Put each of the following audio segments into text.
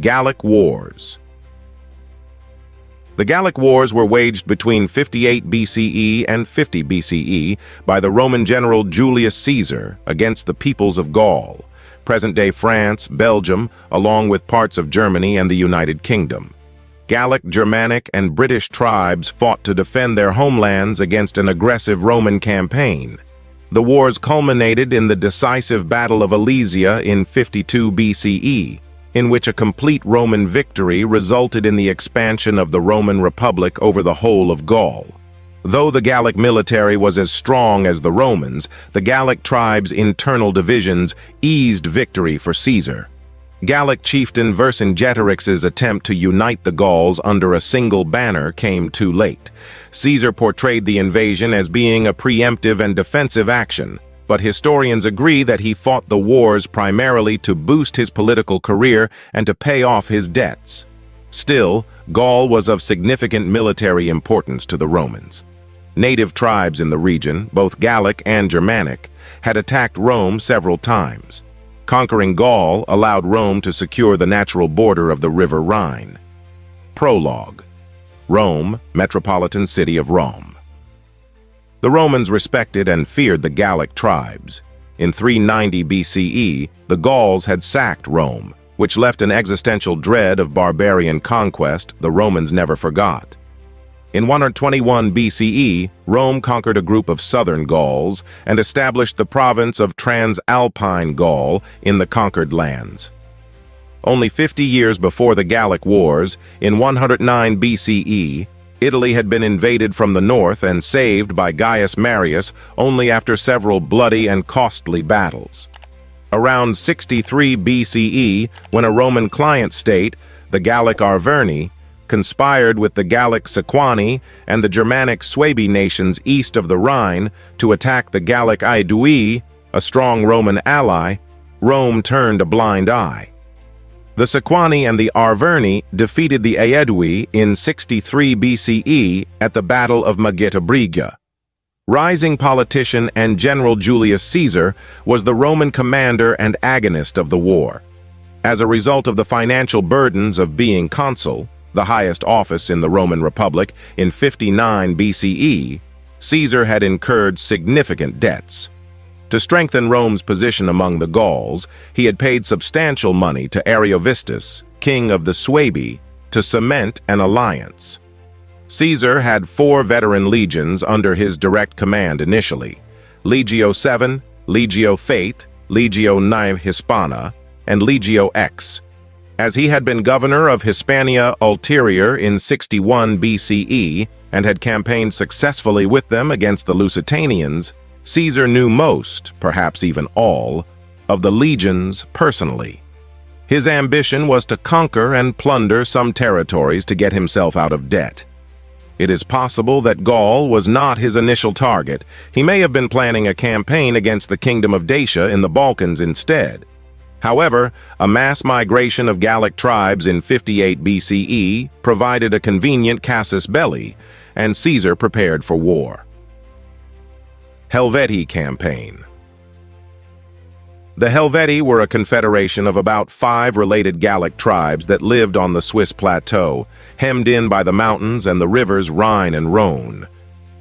Gallic Wars. The Gallic Wars were waged between 58 BCE and 50 BCE by the Roman general Julius Caesar against the peoples of Gaul, present-day France, Belgium, along with parts of Germany and the United Kingdom. Gallic, Germanic, and British tribes fought to defend their homelands against an aggressive Roman campaign. The wars culminated in the decisive Battle of Alesia in 52 BCE, in which a complete Roman victory resulted in the expansion of the Roman Republic over the whole of Gaul. Though the Gallic military was as strong as the Romans, the Gallic tribes' internal divisions eased victory for Caesar. Gallic chieftain Vercingetorix's attempt to unite the Gauls under a single banner came too late. Caesar portrayed the invasion as being a preemptive and defensive action, but historians agree that he fought the wars primarily to boost his political career and to pay off his debts. Still, Gaul was of significant military importance to the Romans. Native tribes in the region, both Gallic and Germanic, had attacked Rome several times. Conquering Gaul allowed Rome to secure the natural border of the River Rhine. Prologue. Rome, metropolitan city of Rome. The Romans respected and feared the Gallic tribes. In 390 BCE, the Gauls had sacked Rome, which left an existential dread of barbarian conquest the Romans never forgot. In 121 BCE, Rome conquered a group of southern Gauls and established the province of Transalpine Gaul in the conquered lands. Only 50 years before the Gallic Wars, in 109 BCE, Italy had been invaded from the north and saved by Gaius Marius only after several bloody and costly battles. Around 63 BCE, when a Roman client state, the Gallic Arverni, conspired with the Gallic Sequani and the Germanic Suebi nations east of the Rhine to attack the Gallic Aedui, a strong Roman ally, Rome turned a blind eye. The Sequani and the Arverni defeated the Aedui in 63 BCE at the Battle of Magetabriga. Rising politician and General Julius Caesar was the Roman commander and agonist of the war. As a result of the financial burdens of being consul, the highest office in the Roman Republic, in 59 BCE, Caesar had incurred significant debts. To strengthen Rome's position among the Gauls, he had paid substantial money to Ariovistus, king of the Suebi, to cement an alliance. Caesar had 4 veteran legions under his direct command initially: Legio VII, Legio Fate, Legio IX Hispana, and Legio X. As he had been governor of Hispania Ulterior in 61 BCE and had campaigned successfully with them against the Lusitanians, Caesar knew most, perhaps even all, of the legions personally. His ambition was to conquer and plunder some territories to get himself out of debt. It is possible that Gaul was not his initial target. He may have been planning a campaign against the Kingdom of Dacia in the Balkans instead. However, a mass migration of Gallic tribes in 58 BCE provided a convenient casus belli, and Caesar prepared for war. Helvetii campaign. The Helvetii were a confederation of about 5 related Gallic tribes that lived on the Swiss plateau, hemmed in by the mountains and the rivers Rhine and Rhone.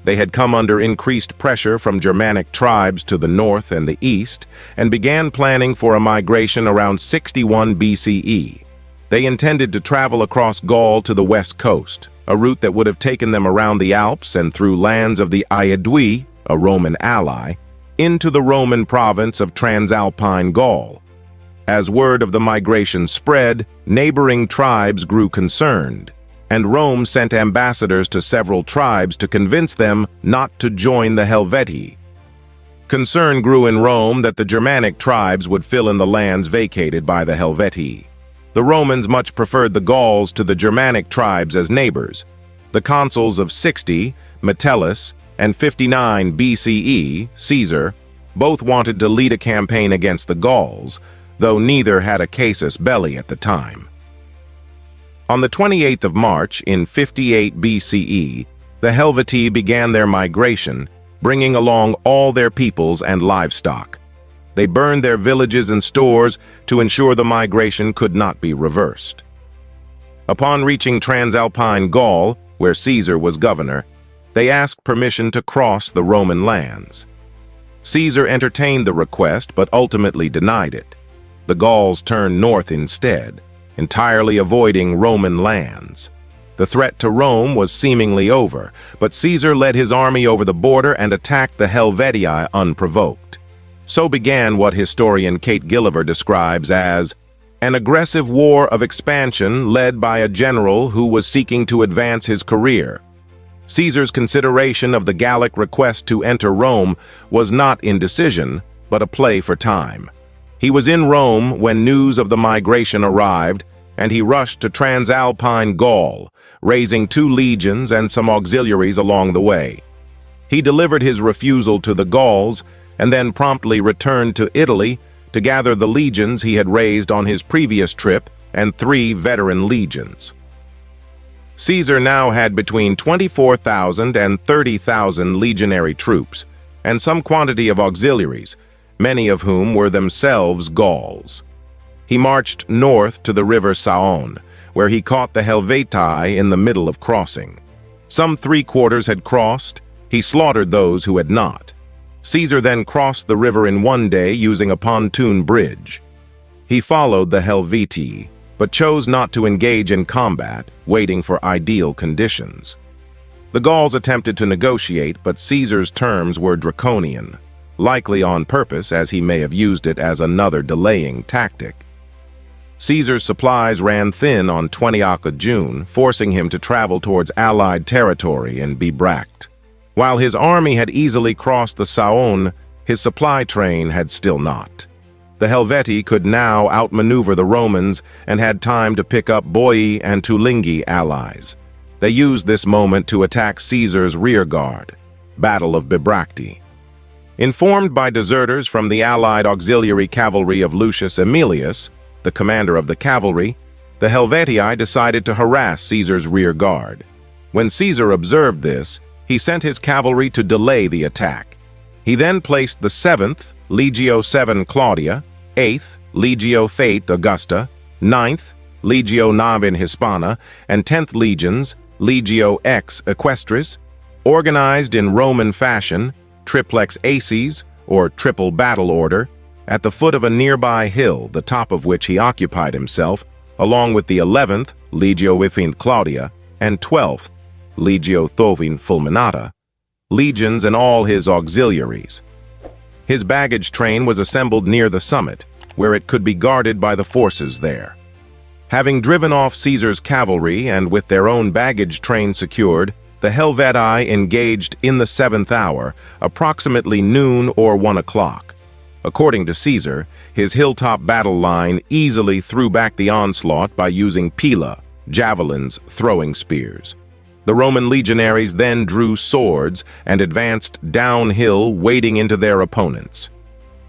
They had come under increased pressure from Germanic tribes to the north and the east, and began planning for a migration around 61 BCE. They intended to travel across Gaul to the west coast, a route that would have taken them around the Alps and through lands of the Aedui, a Roman ally, into the Roman province of Transalpine Gaul. As word of the migration spread, neighboring tribes grew concerned, and Rome sent ambassadors to several tribes to convince them not to join the Helvetii. Concern grew in Rome that the Germanic tribes would fill in the lands vacated by the Helvetii. The Romans much preferred the Gauls to the Germanic tribes as neighbors. The consuls of 60, Metellus, and 59 BCE, Caesar, both wanted to lead a campaign against the Gauls, though neither had a casus belli at the time. On the 28th of March in 58 BCE, the Helvetii began their migration, bringing along all their peoples and livestock. They burned their villages and stores to ensure the migration could not be reversed. Upon reaching Transalpine Gaul, where Caesar was governor, they asked permission to cross the Roman lands. Caesar entertained the request but ultimately denied it. The Gauls turned north instead, entirely avoiding Roman lands. The threat to Rome was seemingly over, but Caesar led his army over the border and attacked the Helvetii unprovoked. So began what historian Kate Gilliver describes as an aggressive war of expansion led by a general who was seeking to advance his career. Caesar's consideration of the Gallic request to enter Rome was not indecision, but a play for time. He was in Rome when news of the migration arrived, and he rushed to Transalpine Gaul, raising 2 legions and some auxiliaries along the way. He delivered his refusal to the Gauls and then promptly returned to Italy to gather the legions he had raised on his previous trip and 3 veteran legions. Caesar now had between 24,000 and 30,000 legionary troops, and some quantity of auxiliaries, many of whom were themselves Gauls. He marched north to the river Saône, where he caught the Helvetii in the middle of crossing. Some 3/4 had crossed. He slaughtered those who had not. Caesar then crossed the river in one day using a pontoon bridge. He followed the Helvetii, but chose not to engage in combat, waiting for ideal conditions. The Gauls attempted to negotiate, but Caesar's terms were draconian, likely on purpose as he may have used it as another delaying tactic. Caesar's supplies ran thin on 20th June, forcing him to travel towards Allied territory and be bracked. While his army had easily crossed the Saône, his supply train had still not. The Helvetii could now outmaneuver the Romans and had time to pick up Boii and Tulingi allies. They used this moment to attack Caesar's rearguard, Battle of Bibracte. Informed by deserters from the Allied auxiliary cavalry of Lucius Aemilius, the commander of the cavalry, the Helvetii decided to harass Caesar's rear guard. When Caesar observed this, he sent his cavalry to delay the attack. He then placed the 7th, Legio VII Claudia, 8th, Legio Fate Augusta, 9th, Legio Novim Hispana, and 10th Legions, Legio X Equestris, organized in Roman fashion, triplex aces, or triple battle order, at the foot of a nearby hill, the top of which he occupied himself, along with the 11th, Legio Vifint Claudia, and 12th, Legio Thovin Fulminata, legions and all his auxiliaries. His baggage train was assembled near the summit, where it could be guarded by the forces there. Having driven off Caesar's cavalry and with their own baggage train secured, the Helvetii engaged in the 7th hour, approximately noon or 1 o'clock. According to Caesar, his hilltop battle line easily threw back the onslaught by using pila, javelins, throwing spears. The Roman legionaries then drew swords and advanced downhill, wading into their opponents.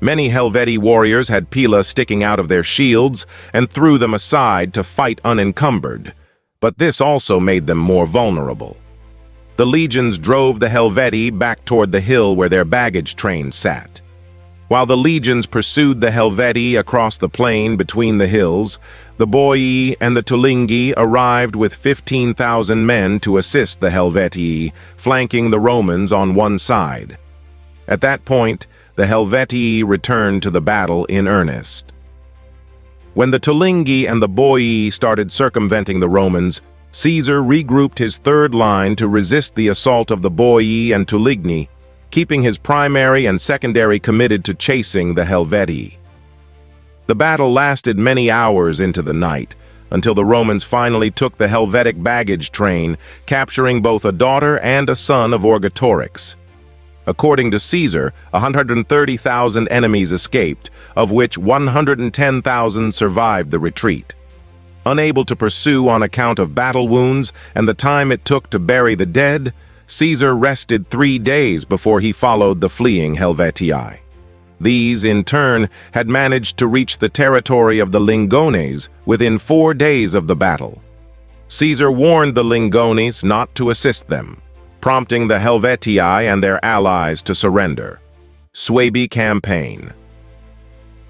Many Helvetii warriors had pila sticking out of their shields and threw them aside to fight unencumbered, but this also made them more vulnerable. The legions drove the Helvetii back toward the hill where their baggage train sat. While the legions pursued the Helvetii across the plain between the hills, the Boii and the Tulingi arrived with 15,000 men to assist the Helvetii, flanking the Romans on one side. At that point, the Helvetii returned to the battle in earnest. When the Tulingi and the Boii started circumventing the Romans, Caesar regrouped his third line to resist the assault of the Boii and Tuligni, keeping his primary and secondary committed to chasing the Helvetii. The battle lasted many hours into the night, until the Romans finally took the Helvetic baggage train, capturing both a daughter and a son of Orgetorix. According to Caesar, 130,000 enemies escaped, of which 110,000 survived the retreat. Unable to pursue on account of battle wounds and the time it took to bury the dead, Caesar rested 3 days before he followed the fleeing Helvetii. These, in turn, had managed to reach the territory of the Lingones within 4 days of the battle. Caesar warned the Lingones not to assist them, prompting the Helvetii and their allies to surrender. Suebi Campaign.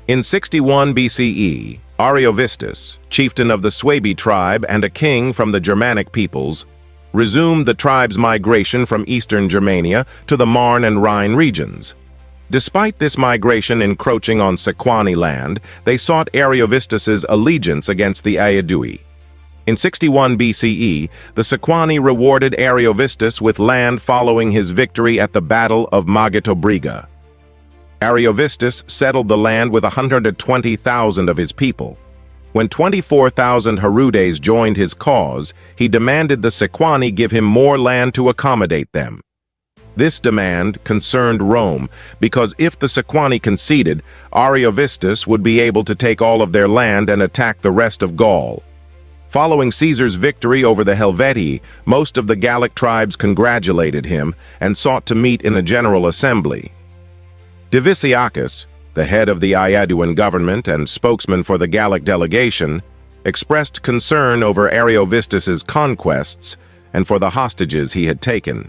In 61 BCE, Ariovistus, chieftain of the Suebi tribe and a king from the Germanic peoples, resumed the tribe's migration from eastern Germania to the Marne and Rhine regions. Despite this migration encroaching on Sequani land, they sought Ariovistus's allegiance against the Aedui. In 61 BCE, the Sequani rewarded Ariovistus with land following his victory at the Battle of Magetobriga. Ariovistus settled the land with 120,000 of his people. When 24,000 Herudes joined his cause, he demanded the Sequani give him more land to accommodate them. This demand concerned Rome because if the Sequani conceded, Ariovistus would be able to take all of their land and attack the rest of Gaul. Following Caesar's victory over the Helvetii, most of the Gallic tribes congratulated him and sought to meet in a general assembly. Diviciacus, the head of the Aeduan government and spokesman for the Gallic delegation, expressed concern over Ariovistus's conquests and for the hostages he had taken.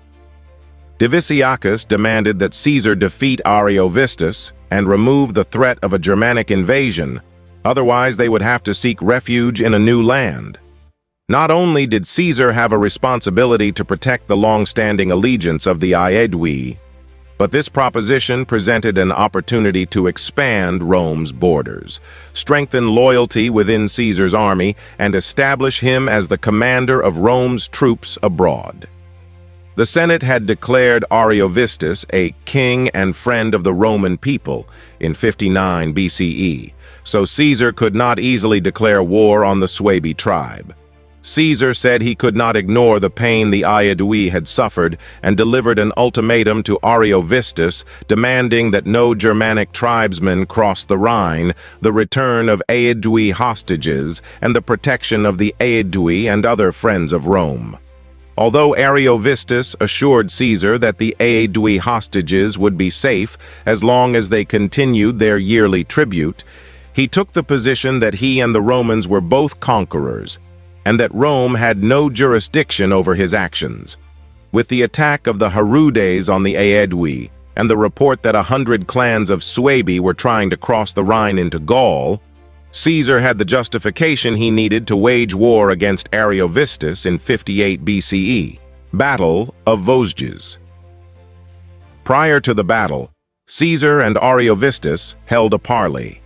Diviciacus demanded that Caesar defeat Ariovistus and remove the threat of a Germanic invasion, otherwise they would have to seek refuge in a new land. Not only did Caesar have a responsibility to protect the long-standing allegiance of the Aedui, but this proposition presented an opportunity to expand Rome's borders, strengthen loyalty within Caesar's army, and establish him as the commander of Rome's troops abroad. The Senate had declared Ariovistus a king and friend of the Roman people in 59 BCE, so Caesar could not easily declare war on the Suebi tribe. Caesar said he could not ignore the pain the Aedui had suffered and delivered an ultimatum to Ariovistus demanding that no Germanic tribesmen cross the Rhine, the return of Aedui hostages, and the protection of the Aedui and other friends of Rome. Although Ariovistus assured Caesar that the Aedui hostages would be safe as long as they continued their yearly tribute, he took the position that he and the Romans were both conquerors, and that Rome had no jurisdiction over his actions. With the attack of the Herudes on the Aedui, and the report that 100 clans of Suebi were trying to cross the Rhine into Gaul, Caesar had the justification he needed to wage war against Ariovistus in 58 BCE, Battle of Vosges. Prior to the battle, Caesar and Ariovistus held a parley.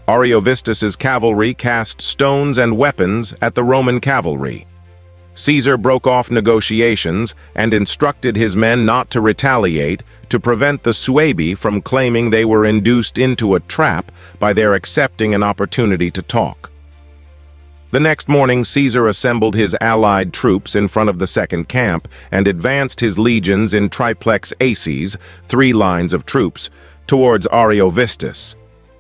Ariovistus's cavalry cast stones and weapons at the Roman cavalry. Caesar broke off negotiations and instructed his men not to retaliate to prevent the Suebi from claiming they were induced into a trap by their accepting an opportunity to talk. The next morning, Caesar assembled his allied troops in front of the second camp and advanced his legions in triplex aces, 3 lines of troops, towards Ariovistus.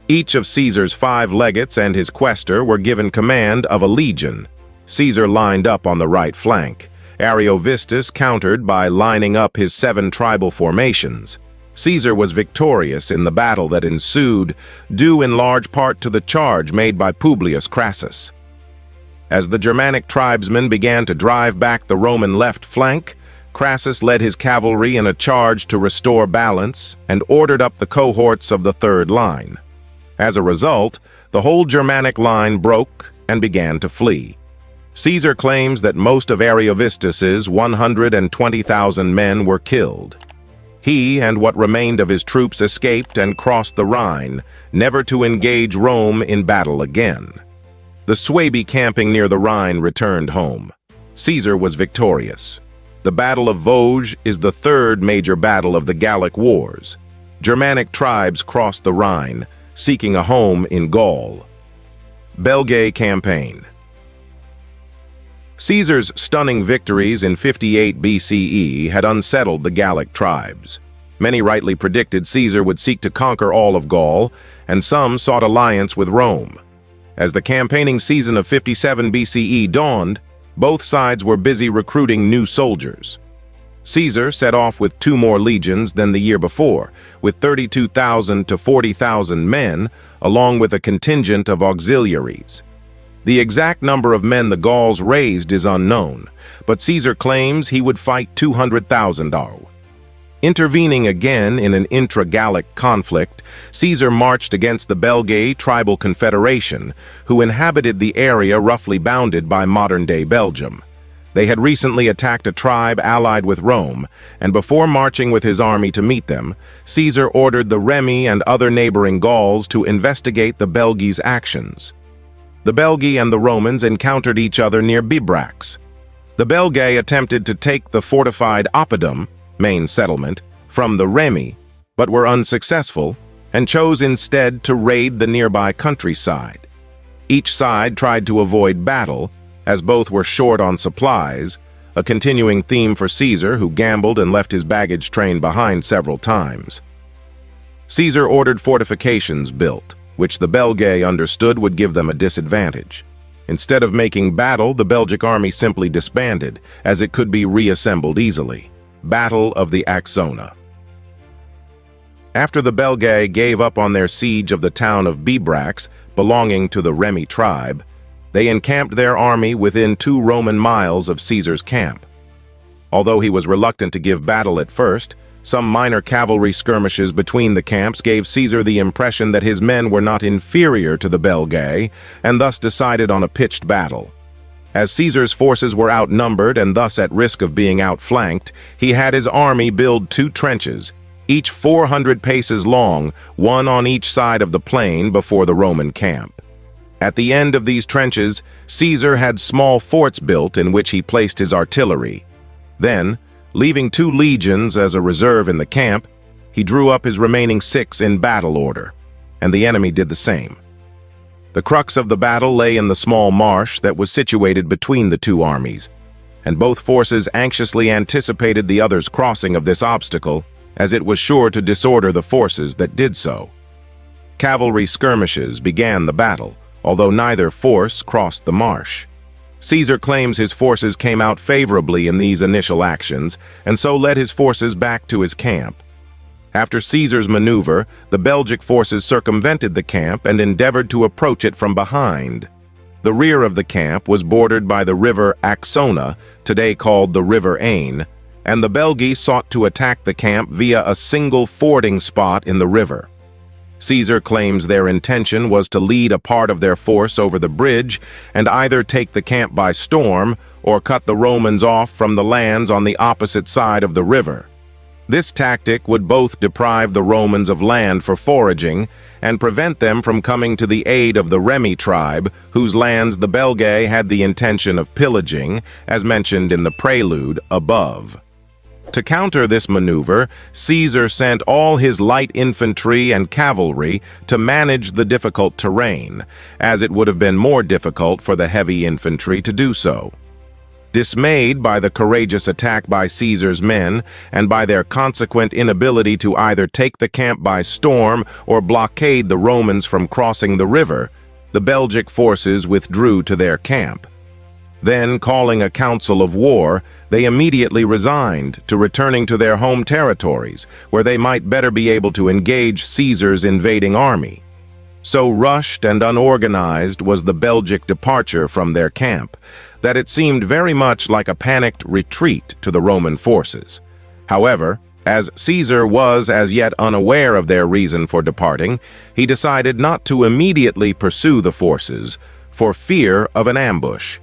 Each of Caesar's 5 legates and his quaestor were given command of a legion. Caesar lined up on the right flank. Ariovistus countered by lining up his 7 tribal formations. Caesar was victorious in the battle that ensued, due in large part to the charge made by Publius Crassus. As the Germanic tribesmen began to drive back the Roman left flank, Crassus led his cavalry in a charge to restore balance and ordered up the cohorts of the third line. As a result, the whole Germanic line broke and began to flee. Caesar claims that most of Ariovistus's 120,000 men were killed. He and what remained of his troops escaped and crossed the Rhine, never to engage Rome in battle again. The Suebi camping near the Rhine returned home. Caesar was victorious. The Battle of Vosges is the 3rd major battle of the Gallic Wars. Germanic tribes crossed the Rhine, seeking a home in Gaul. Belgae Campaign. Caesar's stunning victories in 58 BCE had unsettled the Gallic tribes. Many rightly predicted Caesar would seek to conquer all of Gaul, and some sought alliance with Rome. As the campaigning season of 57 BCE dawned, both sides were busy recruiting new soldiers. Caesar set off with 2 more legions than the year before, with 32,000 to 40,000 men, along with a contingent of auxiliaries. The exact number of men the Gauls raised is unknown, but Caesar claims he would fight 200,000. Intervening again in an intra-Gallic conflict, Caesar marched against the Belgae tribal confederation, who inhabited the area roughly bounded by modern-day Belgium. They had recently attacked a tribe allied with Rome, and before marching with his army to meet them, Caesar ordered the Remi and other neighboring Gauls to investigate the Belgae's actions. The Belgae and the Romans encountered each other near Bibrax. The Belgae attempted to take the fortified Oppidum, main settlement, from the Remi, but were unsuccessful and chose instead to raid the nearby countryside. Each side tried to avoid battle, as both were short on supplies, a continuing theme for Caesar, who gambled and left his baggage train behind several times. Caesar ordered fortifications built, which the Belgae understood would give them a disadvantage. Instead of making battle, the Belgic army simply disbanded, as it could be reassembled easily. Battle of the Axona. After the Belgae gave up on their siege of the town of Bibrax, belonging to the Remi tribe, they encamped their army within 2 Roman miles of Caesar's camp. Although he was reluctant to give battle at first, some minor cavalry skirmishes between the camps gave Caesar the impression that his men were not inferior to the Belgae, and thus decided on a pitched battle. As Caesar's forces were outnumbered and thus at risk of being outflanked, he had his army build 2 trenches, each 400 paces long, one on each side of the plain before the Roman camp. At the end of these trenches, Caesar had small forts built in which he placed his artillery. Then, leaving 2 legions as a reserve in the camp, he drew up his remaining 6 in battle order, and the enemy did the same. The crux of the battle lay in the small marsh that was situated between the 2 armies, and both forces anxiously anticipated the other's crossing of this obstacle, as it was sure to disorder the forces that did so. Cavalry skirmishes began the battle, although neither force crossed the marsh. Caesar claims his forces came out favorably in these initial actions, and so led his forces back to his camp. After Caesar's maneuver, the Belgic forces circumvented the camp and endeavored to approach it from behind. The rear of the camp was bordered by the river Axona, today called the River Ain, and the Belgae sought to attack the camp via a single fording spot in the river. Caesar claims their intention was to lead a part of their force over the bridge and either take the camp by storm or cut the Romans off from the lands on the opposite side of the river. This tactic would both deprive the Romans of land for foraging and prevent them from coming to the aid of the Remi tribe, whose lands the Belgae had the intention of pillaging, as mentioned in the prelude above. To counter this maneuver, Caesar sent all his light infantry and cavalry to manage the difficult terrain, as it would have been more difficult for the heavy infantry to do so. Dismayed by the courageous attack by Caesar's men and by their consequent inability to either take the camp by storm or blockade the Romans from crossing the river, the Belgic forces withdrew to their camp. Then, calling a council of war, they immediately resigned to returning to their home territories, where they might better be able to engage Caesar's invading army. So rushed and unorganized was the Belgic departure from their camp, that it seemed very much like a panicked retreat to the Roman forces. However, as Caesar was as yet unaware of their reason for departing, he decided not to immediately pursue the forces, for fear of an ambush.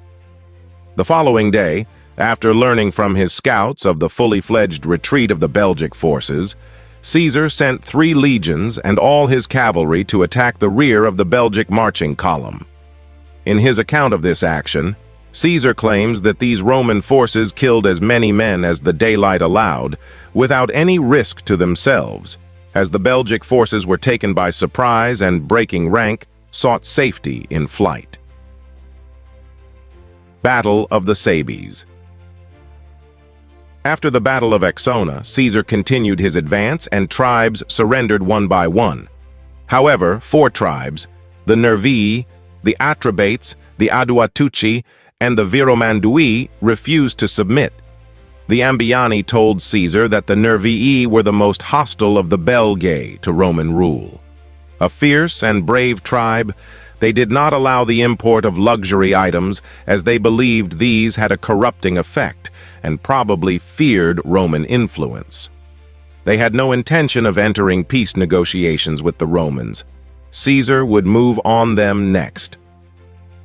The following day, after learning from his scouts of the fully fledged retreat of the Belgic forces, Caesar sent 3 legions and all his cavalry to attack the rear of the Belgic marching column. In his account of this action, Caesar claims that these Roman forces killed as many men as the daylight allowed, without any risk to themselves, as the Belgic forces were taken by surprise and, breaking rank, sought safety in flight. Battle of the Sabines. After the Battle of Axona, Caesar continued his advance and tribes surrendered one by one. However, 4 tribes, the Nervii, the Atrebates, the Aduatuci, and the Viromandui, refused to submit. The Ambiani told Caesar that the Nervii were the most hostile of the Belgae to Roman rule. A fierce and brave tribe, they did not allow the import of luxury items, as they believed these had a corrupting effect and probably feared Roman influence. They had no intention of entering peace negotiations with the Romans. Caesar would move on them next.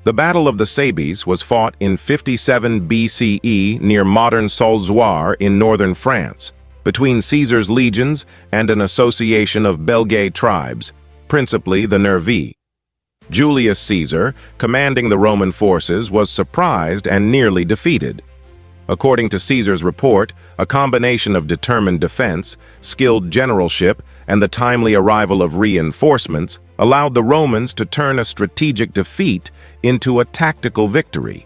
The Battle of the Sabes was fought in 57 BCE near modern Salzoir in northern France, between Caesar's legions and an association of Belgae tribes, principally the Nervii. Julius Caesar, commanding the Roman forces, was surprised and nearly defeated. According to Caesar's report, a combination of determined defense, skilled generalship, and the timely arrival of reinforcements allowed the Romans to turn a strategic defeat into a tactical victory.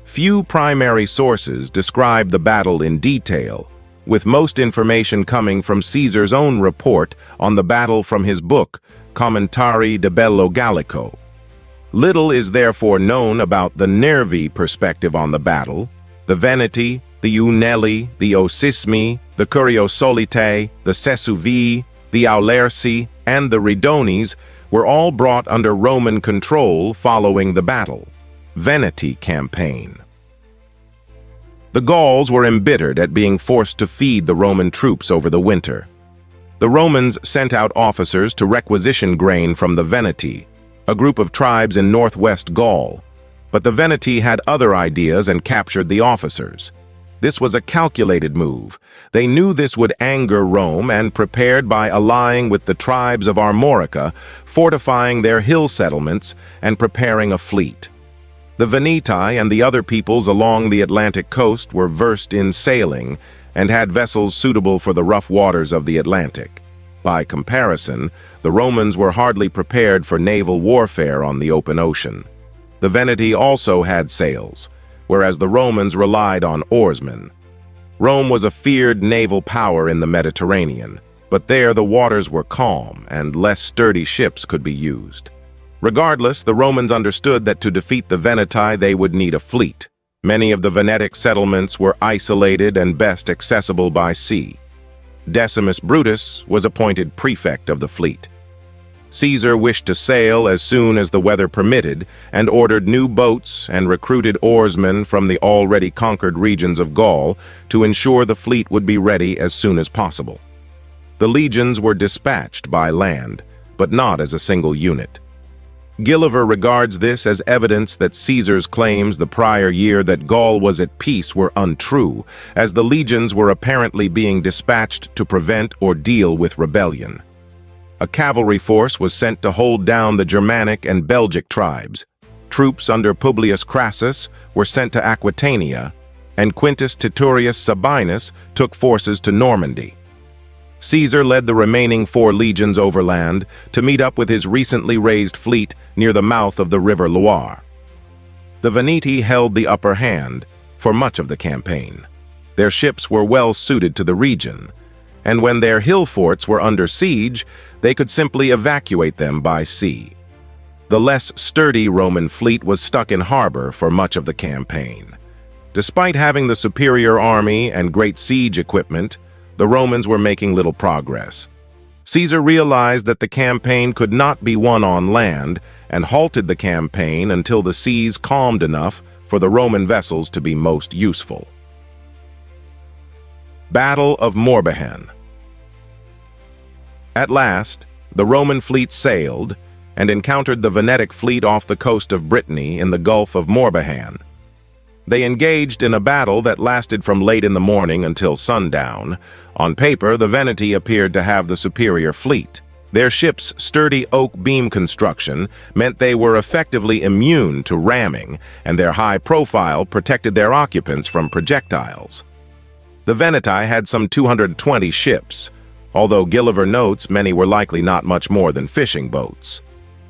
Few primary sources describe the battle in detail, with most information coming from Caesar's own report on the battle from his book, Commentari de Bello Gallico. Little is therefore known about the Nervii perspective on the battle. The Veneti, the Iunelli, the Osismi, the Curiosolitae, the Sesuvii, the Aulerci, and the Ridonis were all brought under Roman control following the battle. Veneti campaign. The Gauls were embittered at being forced to feed the Roman troops over the winter. The Romans sent out officers to requisition grain from the Veneti, a group of tribes in northwest Gaul. But the Veneti had other ideas and captured the officers. This was a calculated move. They knew this would anger Rome and prepared by allying with the tribes of Armorica, fortifying their hill settlements, and preparing a fleet. The Veneti and the other peoples along the Atlantic coast were versed in sailing and had vessels suitable for the rough waters of the Atlantic. By comparison, the Romans were hardly prepared for naval warfare on the open ocean. The Veneti also had sails, whereas the Romans relied on oarsmen. Rome was a feared naval power in the Mediterranean, but there the waters were calm and less sturdy ships could be used. Regardless, the Romans understood that to defeat the Veneti they would need a fleet. Many of the Venetic settlements were isolated and best accessible by sea. Decimus Brutus was appointed prefect of the fleet. Caesar wished to sail as soon as the weather permitted and ordered new boats and recruited oarsmen from the already conquered regions of Gaul to ensure the fleet would be ready as soon as possible. The legions were dispatched by land, but not as a single unit. Gulliver regards this as evidence that Caesar's claims the prior year that Gaul was at peace were untrue, as the legions were apparently being dispatched to prevent or deal with rebellion. A cavalry force was sent to hold down the Germanic and Belgic tribes. Troops under Publius Crassus were sent to Aquitania, and Quintus Titurius Sabinus took forces to Normandy. Caesar led the remaining 4 legions overland to meet up with his recently raised fleet near the mouth of the river Loire. The Veneti held the upper hand for much of the campaign. Their ships were well suited to the region, and when their hill forts were under siege, they could simply evacuate them by sea. The less sturdy Roman fleet was stuck in harbor for much of the campaign. Despite having the superior army and great siege equipment, the Romans were making little progress. Caesar realized that the campaign could not be won on land and halted the campaign until the seas calmed enough for the Roman vessels to be most useful. Battle of Morbihan. At last, the Roman fleet sailed and encountered the Venetic fleet off the coast of Brittany in the Gulf of Morbihan. They engaged in a battle that lasted from late in the morning until sundown. On paper, the Veneti appeared to have the superior fleet. Their ship's sturdy oak beam construction meant they were effectively immune to ramming, and their high profile protected their occupants from projectiles. The Veneti had some 220 ships, although Gulliver notes many were likely not much more than fishing boats.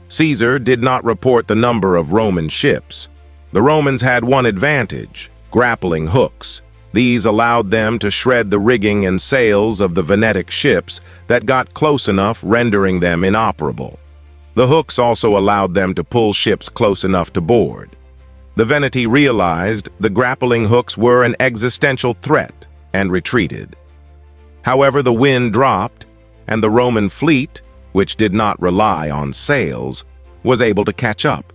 Caesar did not report the number of Roman ships. The Romans had one advantage: grappling hooks. These allowed them to shred the rigging and sails of the Venetic ships that got close enough, rendering them inoperable. The hooks also allowed them to pull ships close enough to board. The Veneti realized the grappling hooks were an existential threat and retreated. However, the wind dropped, and the Roman fleet, which did not rely on sails, was able to catch up.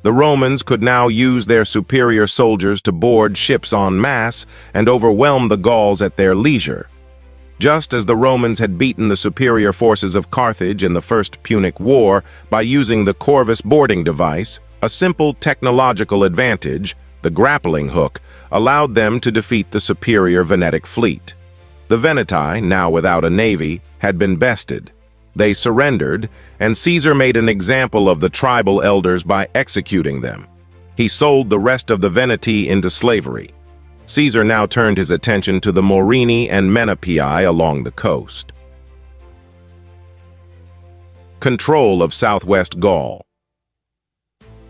The Romans could now use their superior soldiers to board ships en masse and overwhelm the Gauls at their leisure. just as the Romans had beaten the superior forces of Carthage in the First Punic War by using the Corvus boarding device. A simple technological advantage, the grappling hook, allowed them to defeat the superior Venetic fleet. The Veneti, now without a navy, had been bested. They surrendered, and Caesar made an example of the tribal elders by executing them. He sold the rest of the Veneti into slavery. Caesar now turned his attention to the Morini and Menapii along the coast. Control of southwest Gaul.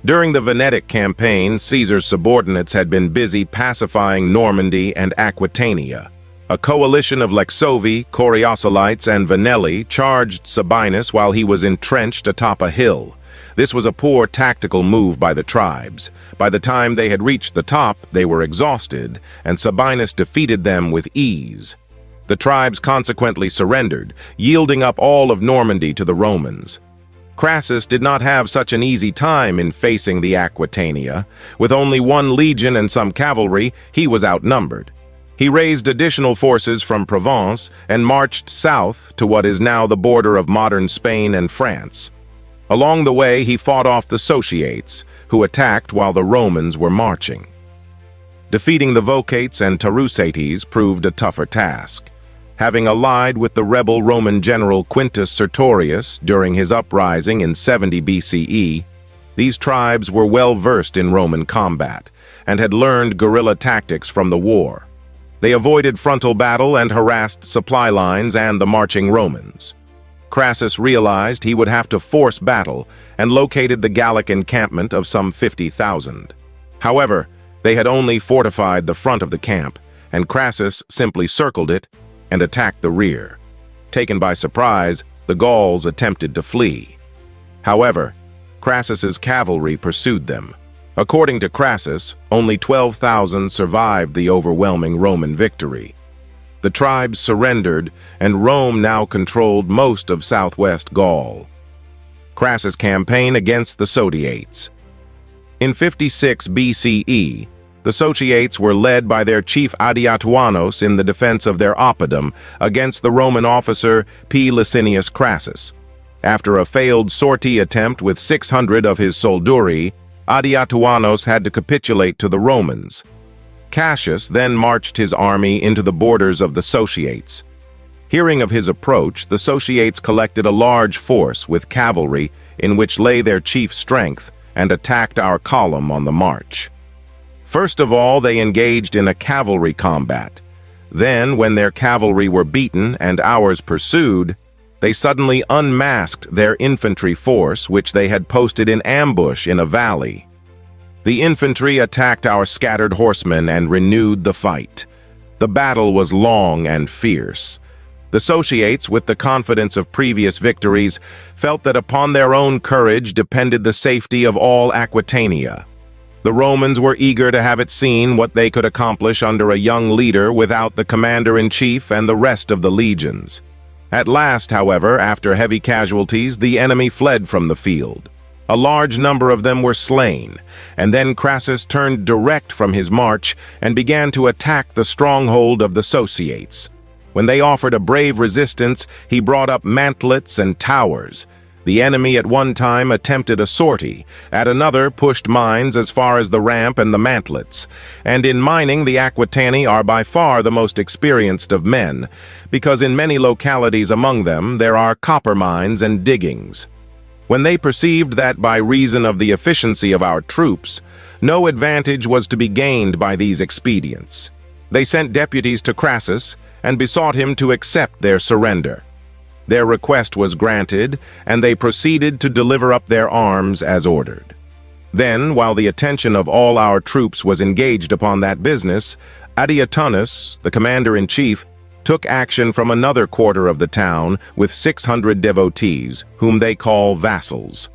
During the Venetic campaign, Caesar's subordinates had been busy pacifying Normandy and Aquitania. A coalition of Lexovi, Coriosolites, and Venelli charged Sabinus while he was entrenched atop a hill. This was a poor tactical move by the tribes. By the time they had reached the top, they were exhausted, and Sabinus defeated them with ease. The tribes consequently surrendered, yielding up all of Normandy to the Romans. Crassus did not have such an easy time in facing the Aquitania. With only 1 legion and some cavalry, he was outnumbered. He raised additional forces from Provence and marched south to what is now the border of modern Spain and France. Along the way, he fought off the Sociates, who attacked while the Romans were marching. Defeating the Vocates and Tarusates proved a tougher task. Having allied with the rebel Roman general Quintus Sertorius during his uprising in 70 BCE, these tribes were well versed in Roman combat and had learned guerrilla tactics from the war. They avoided frontal battle and harassed supply lines and the marching Romans. Crassus realized he would have to force battle and located the Gallic encampment of some 50,000. However, they had only fortified the front of the camp, and Crassus simply circled it and attacked the rear. Taken by surprise, the Gauls attempted to flee. However, Crassus's cavalry pursued them. According to Crassus, only 12,000 survived the overwhelming Roman victory. The tribes surrendered, and Rome now controlled most of southwest Gaul. Crassus' campaign against the Sociates. In 56 BCE, the Sociates were led by their chief Adiatuanos in the defense of their oppidum against the Roman officer P. Licinius Crassus. After a failed sortie attempt with 600 of his solduri, Adiatuanos had to capitulate to the Romans. Cassius then marched his army into the borders of the Sociates. Hearing of his approach, the Sociates collected a large force with cavalry in which lay their chief strength and attacked our column on the march. First of all, they engaged in a cavalry combat. Then, when their cavalry were beaten and ours pursued, they suddenly unmasked their infantry force, which they had posted in ambush in a valley. The infantry attacked our scattered horsemen and renewed the fight. The battle was long and fierce. The Sociates, with the confidence of previous victories, felt that upon their own courage depended the safety of all Aquitania. The Romans were eager to have it seen what they could accomplish under a young leader without the commander-in-chief and the rest of the legions. At last, however, after heavy casualties, the enemy fled from the field. A large number of them were slain, and then Crassus turned direct from his march and began to attack the stronghold of the Sociates. When they offered a brave resistance, he brought up mantlets and towers. The enemy at one time attempted a sortie, at another pushed mines as far as the ramp and the mantlets. And in mining, the Aquitani are by far the most experienced of men, because in many localities among them there are copper mines and diggings. When they perceived that by reason of the efficiency of our troops, no advantage was to be gained by these expedients, they sent deputies to Crassus and besought him to accept their surrender. Their request was granted, and they proceeded to deliver up their arms as ordered. Then, while the attention of all our troops was engaged upon that business, Adiatunus, the commander-in-chief, took action from another quarter of the town with 600 devotees, whom they call vassals.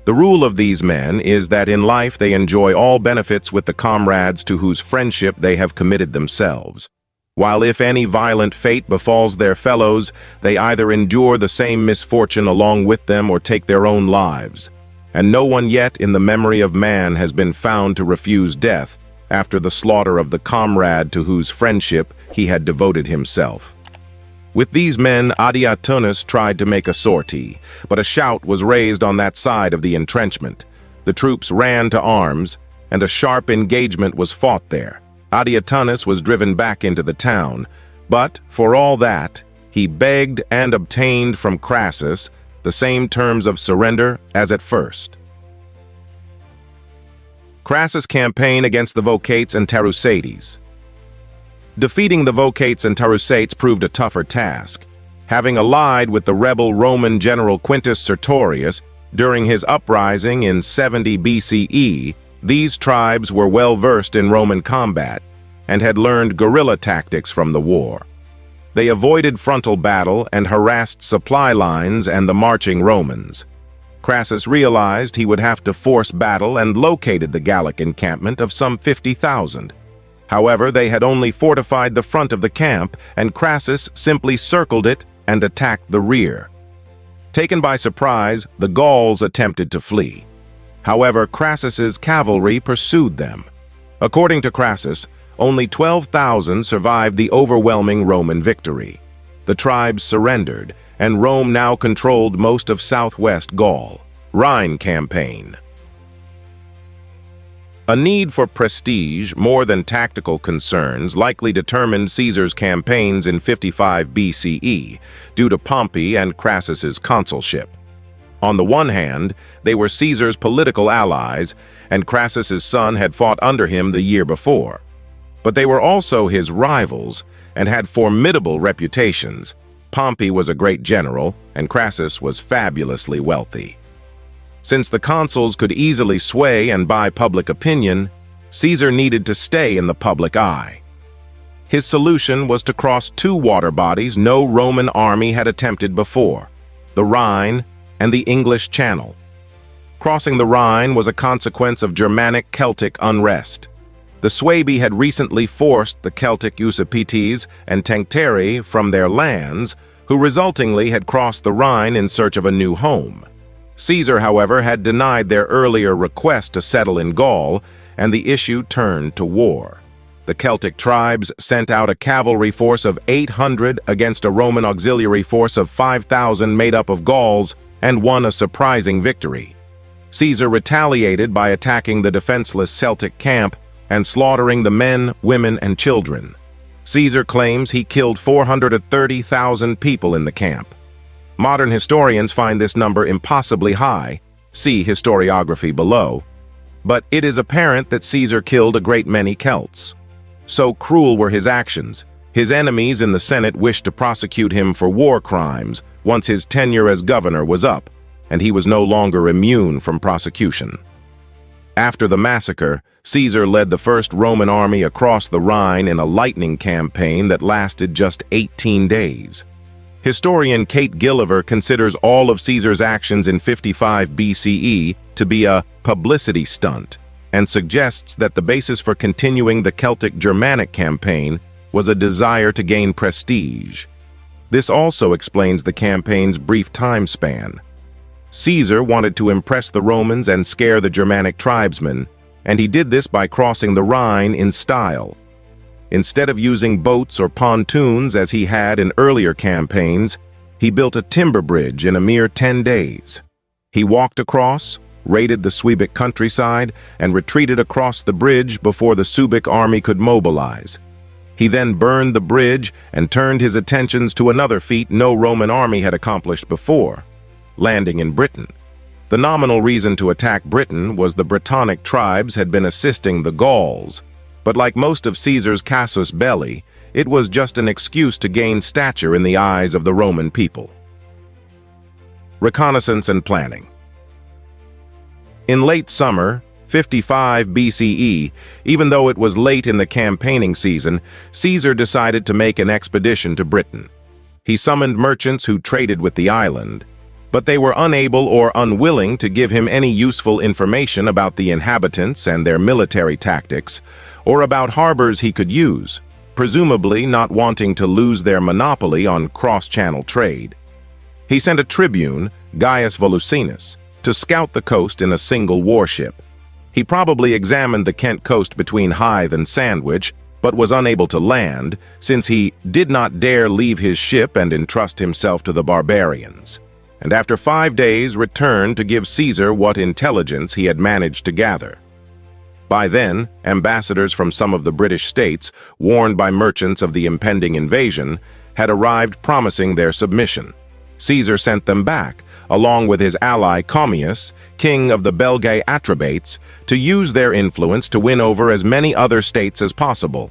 The rule of these men is that in life they enjoy all benefits with the comrades to whose friendship they have committed themselves. While if any violent fate befalls their fellows, they either endure the same misfortune along with them or take their own lives. And no one yet in the memory of man has been found to refuse death after the slaughter of the comrade to whose friendship he had devoted himself. With these men, Adiatunus tried to make a sortie, but a shout was raised on that side of the entrenchment. The troops ran to arms, and a sharp engagement was fought there. Adiatunus was driven back into the town, but, for all that, he begged and obtained from Crassus the same terms of surrender as at first. Crassus' campaign against the Vocates and Tarusates. Defeating the Vocates and Tarusates proved a tougher task. Having allied with the rebel Roman general Quintus Sertorius during his uprising in 70 BCE, these tribes were well versed in Roman combat and had learned guerrilla tactics from the war. They avoided frontal battle and harassed supply lines and the marching Romans. Crassus realized he would have to force battle and located the Gallic encampment of some 50,000. However, they had only fortified the front of the camp, and Crassus simply circled it and attacked the rear. Taken by surprise, the Gauls attempted to flee. However, Crassus's cavalry pursued them. According to Crassus, only 12,000 survived the overwhelming Roman victory. The tribes surrendered, and Rome now controlled most of southwest Gaul. Rhine campaign. A need for prestige more than tactical concerns likely determined Caesar's campaigns in 55 BCE due to Pompey and Crassus's consulship. On the one hand, they were Caesar's political allies, and Crassus's son had fought under him the year before. But they were also his rivals and had formidable reputations. Pompey was a great general, and Crassus was fabulously wealthy. Since the consuls could easily sway and buy public opinion, Caesar needed to stay in the public eye. His solution was to cross two water bodies no Roman army had attempted before, the Rhine and the English Channel. Crossing the Rhine was a consequence of Germanic-Celtic unrest. The Suebi had recently forced the Celtic Usipetes and Tencteri from their lands, who resultingly had crossed the Rhine in search of a new home. Caesar, however, had denied their earlier request to settle in Gaul, and the issue turned to war. The Celtic tribes sent out a cavalry force of 800 against a Roman auxiliary force of 5,000 made up of Gauls and won a surprising victory. Caesar retaliated by attacking the defenseless Celtic camp and slaughtering the men, women, and children. Caesar claims he killed 430,000 people in the camp. Modern historians find this number impossibly high, see historiography below, but it is apparent that Caesar killed a great many Celts. So cruel were his actions, his enemies in the Senate wished to prosecute him for war crimes once his tenure as governor was up, and he was no longer immune from prosecution. After the massacre, Caesar led the first Roman army across the Rhine in a lightning campaign that lasted just 18 days. Historian Kate Gilliver considers all of Caesar's actions in 55 BCE to be a publicity stunt and suggests that the basis for continuing the Celtic-Germanic campaign was a desire to gain prestige. This also explains the campaign's brief time span. Caesar wanted to impress the Romans and scare the Germanic tribesmen, and he did this by crossing the Rhine in style. Instead of using boats or pontoons as he had in earlier campaigns, he built a timber bridge in a mere 10 days. He walked across, raided the Suebic countryside, and retreated across the bridge before the Suebic army could mobilize. He then burned the bridge and turned his attentions to another feat no Roman army had accomplished before, landing in Britain. The nominal reason to attack Britain was the Brittonic tribes had been assisting the Gauls, but like most of Caesar's casus belli, it was just an excuse to gain stature in the eyes of the Roman people. Reconnaissance and planning. In late summer, 55 BCE, even though it was late in the campaigning season, Caesar decided to make an expedition to Britain. He summoned merchants who traded with the island, but they were unable or unwilling to give him any useful information about the inhabitants and their military tactics, or about harbors he could use, presumably not wanting to lose their monopoly on cross-channel trade. He sent a tribune, Gaius Volusinus, to scout the coast in a single warship. He probably examined the Kent coast between Hythe and Sandwich, but was unable to land, since he did not dare leave his ship and entrust himself to the barbarians, and after 5 days returned to give Caesar what intelligence he had managed to gather. By then, ambassadors from some of the British states, warned by merchants of the impending invasion, had arrived promising their submission. Caesar sent them back, along with his ally Commius, king of the Belgae Atrebates, to use their influence to win over as many other states as possible.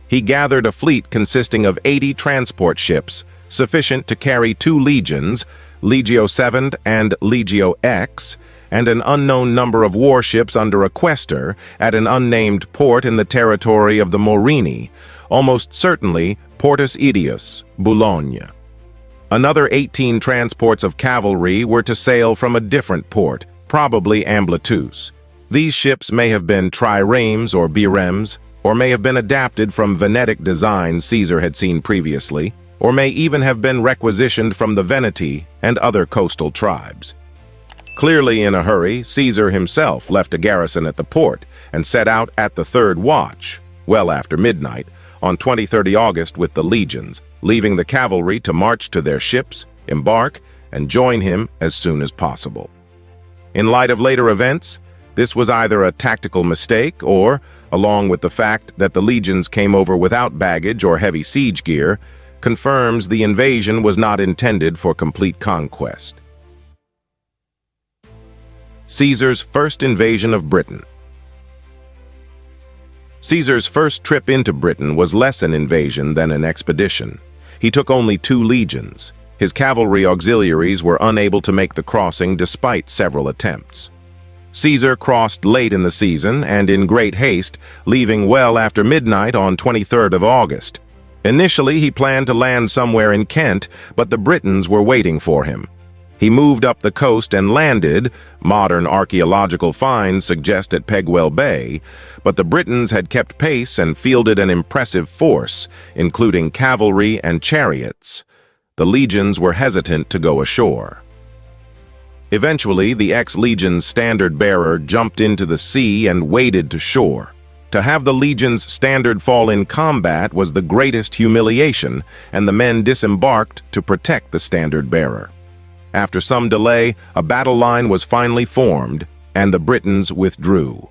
He gathered a fleet consisting of 80 transport ships, sufficient to carry 2 legions, Legio VII and Legio X, and an unknown number of warships under a questor at an unnamed port in the territory of the Morini, almost certainly Portus Idius, Boulogne. Another 18 transports of cavalry were to sail from a different port, probably Ambleteuse. These ships may have been triremes or biremes, or may have been adapted from Venetic designs Caesar had seen previously, or may even have been requisitioned from the Veneti and other coastal tribes. Clearly in a hurry, Caesar himself left a garrison at the port and set out at the 3rd watch, well after midnight, on 23 August with the legions, leaving the cavalry to march to their ships, embark, and join him as soon as possible. In light of later events, this was either a tactical mistake or, along with the fact that the legions came over without baggage or heavy siege gear, confirms the invasion was not intended for complete conquest. Caesar's first invasion of Britain. Caesar's first trip into Britain was less an invasion than an expedition. He took only 2 legions. His cavalry auxiliaries were unable to make the crossing despite several attempts. Caesar crossed late in the season and in great haste, leaving well after midnight on 23rd of August. Initially, he planned to land somewhere in Kent, but the Britons were waiting for him. He moved up the coast and landed, modern archaeological finds suggest at Pegwell Bay, but the Britons had kept pace and fielded an impressive force, including cavalry and chariots. The legions were hesitant to go ashore. Eventually, the ex-legion's standard-bearer jumped into the sea and waded to shore. To have the legion's standard fall in combat was the greatest humiliation, and the men disembarked to protect the standard-bearer. After some delay, a battle line was finally formed, and the Britons withdrew.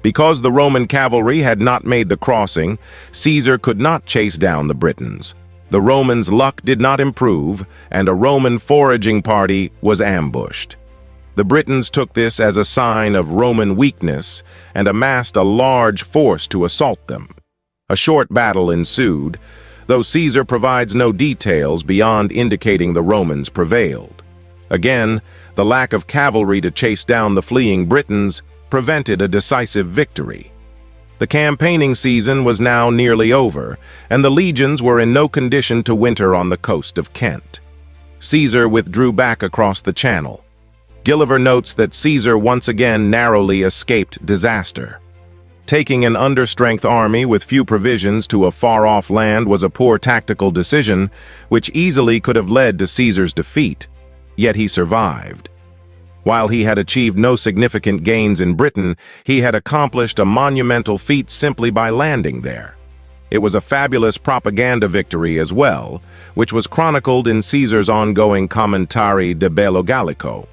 Because the Roman cavalry had not made the crossing, Caesar could not chase down the Britons. The Romans' luck did not improve, and a Roman foraging party was ambushed. The Britons took this as a sign of Roman weakness and amassed a large force to assault them. A short battle ensued, though Caesar provides no details beyond indicating the Romans prevailed. Again, the lack of cavalry to chase down the fleeing Britons prevented a decisive victory. The campaigning season was now nearly over, and the legions were in no condition to winter on the coast of Kent. Caesar withdrew back across the Channel. Gulliver notes that Caesar once again narrowly escaped disaster. Taking an understrength army with few provisions to a far-off land was a poor tactical decision, which easily could have led to Caesar's defeat. Yet he survived. While he had achieved no significant gains in Britain, he had accomplished a monumental feat simply by landing there. It was a fabulous propaganda victory as well, which was chronicled in Caesar's ongoing Commentari de Bello Gallico.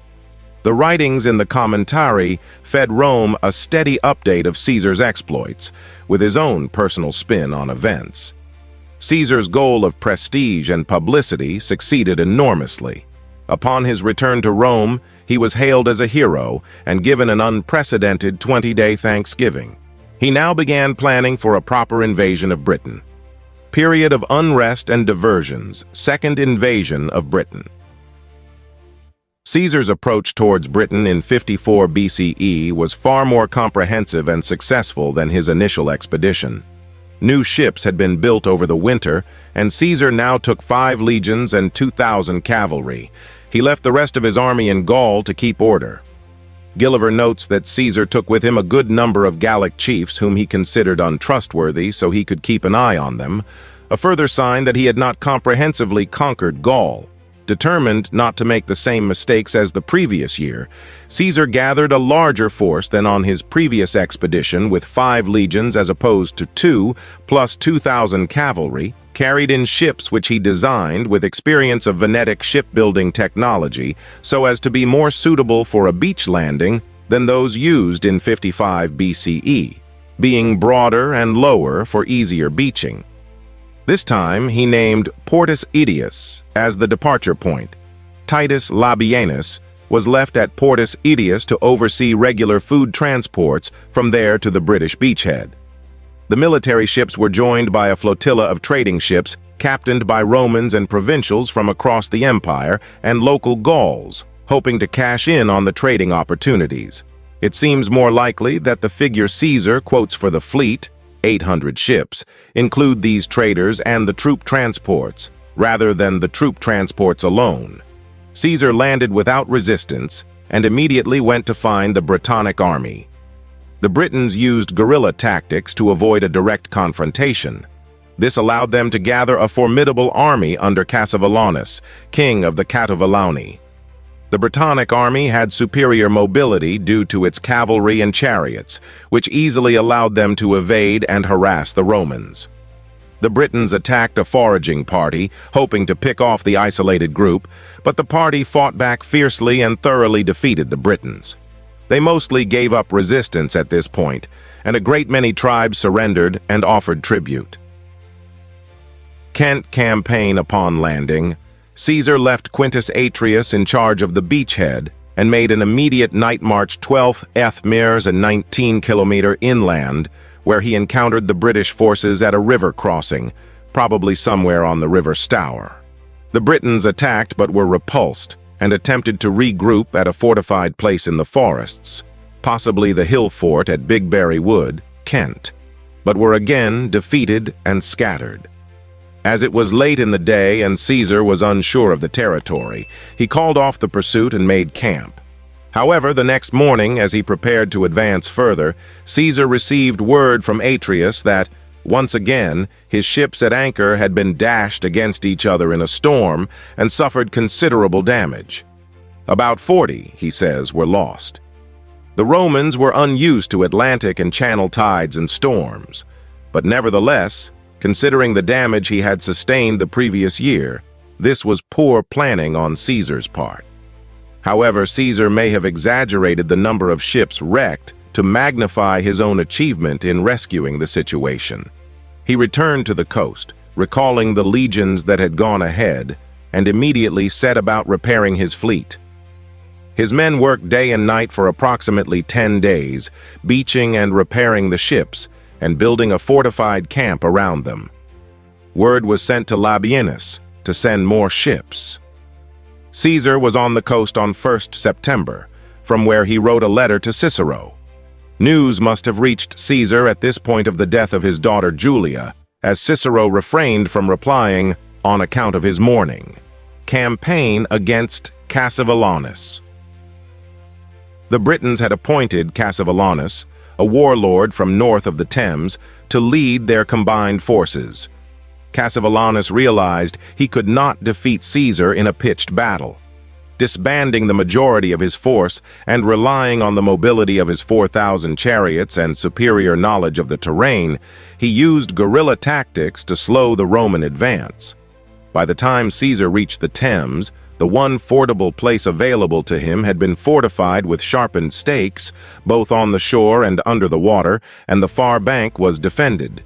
The writings in the Commentari fed Rome a steady update of Caesar's exploits, with his own personal spin on events. Caesar's goal of prestige and publicity succeeded enormously. Upon his return to Rome, he was hailed as a hero and given an unprecedented 20-day Thanksgiving. He now began planning for a proper invasion of Britain. Period of unrest and diversions, second invasion of Britain. Caesar's approach towards Britain in 54 BCE was far more comprehensive and successful than his initial expedition. New ships had been built over the winter, and Caesar now took 5 legions and 2,000 cavalry. He left the rest of his army in Gaul to keep order. Gulliver notes that Caesar took with him a good number of Gallic chiefs whom he considered untrustworthy so he could keep an eye on them, a further sign that he had not comprehensively conquered Gaul. Determined not to make the same mistakes as the previous year, Caesar gathered a larger force than on his previous expedition with 5 legions as opposed to 2, plus 2,000 cavalry, carried in ships which he designed with experience of Venetic shipbuilding technology so as to be more suitable for a beach landing than those used in 55 BCE, being broader and lower for easier beaching. This time, he named Portus Aetius as the departure point. Titus Labienus was left at Portus Aetius to oversee regular food transports from there to the British beachhead. The military ships were joined by a flotilla of trading ships captained by Romans and provincials from across the empire and local Gauls, hoping to cash in on the trading opportunities. It seems more likely that the figure Caesar quotes for the fleet, 800 ships, include these traders and the troop transports, rather than the troop transports alone. Caesar landed without resistance and immediately went to find the Brittonic army. The Britons used guerrilla tactics to avoid a direct confrontation. This allowed them to gather a formidable army under Cassivellaunus, king of the Catuvellauni. The Brittonic army had superior mobility due to its cavalry and chariots, which easily allowed them to evade and harass the Romans. The Britons attacked a foraging party, hoping to pick off the isolated group, but the party fought back fiercely and thoroughly defeated the Britons. They mostly gave up resistance at this point, and a great many tribes surrendered and offered tribute. Kent campaign. Upon landing, Caesar left Quintus Atrius in charge of the beachhead and made an immediate night march 12 ethmeres and 19 kilometer inland, where he encountered the British forces at a river crossing, probably somewhere on the River Stour. The Britons attacked but were repulsed and attempted to regroup at a fortified place in the forests, possibly the hill fort at Bigberry Wood, Kent, but were again defeated and scattered. As it was late in the day and Caesar was unsure of the territory, he called off the pursuit and made camp. However, the next morning, as he prepared to advance further, Caesar received word from Atrius that, once again, his ships at anchor had been dashed against each other in a storm and suffered considerable damage. About 40, he says, were lost. The Romans were unused to Atlantic and Channel tides and storms, but nevertheless, considering the damage he had sustained the previous year, this was poor planning on Caesar's part. However, Caesar may have exaggerated the number of ships wrecked to magnify his own achievement in rescuing the situation. He returned to the coast, recalling the legions that had gone ahead, and immediately set about repairing his fleet. His men worked day and night for approximately 10 days, beaching and repairing the ships, and building a fortified camp around them. Word was sent to Labienus to send more ships. Caesar was on the coast on 1st September, from where he wrote a letter to Cicero. News must have reached Caesar at this point of the death of his daughter Julia, as Cicero refrained from replying on account of his mourning. Campaign against Cassivellaunus. The Britons had appointed Cassivellaunus, a warlord from north of the Thames, to lead their combined forces. Cassivellaunus realized he could not defeat Caesar in a pitched battle. Disbanding the majority of his force and relying on the mobility of his 4,000 chariots and superior knowledge of the terrain, he used guerrilla tactics to slow the Roman advance. By the time Caesar reached the Thames, the one fordable place available to him had been fortified with sharpened stakes, both on the shore and under the water, and the far bank was defended.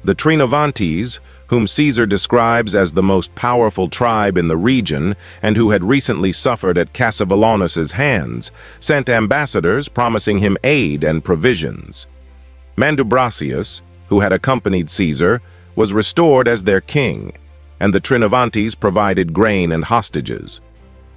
The Trinovantes, whom Caesar describes as the most powerful tribe in the region and who had recently suffered at Cassivellaunus's hands, sent ambassadors promising him aid and provisions. Mandubracius, who had accompanied Caesar, was restored as their king, and the Trinovantes provided grain and hostages.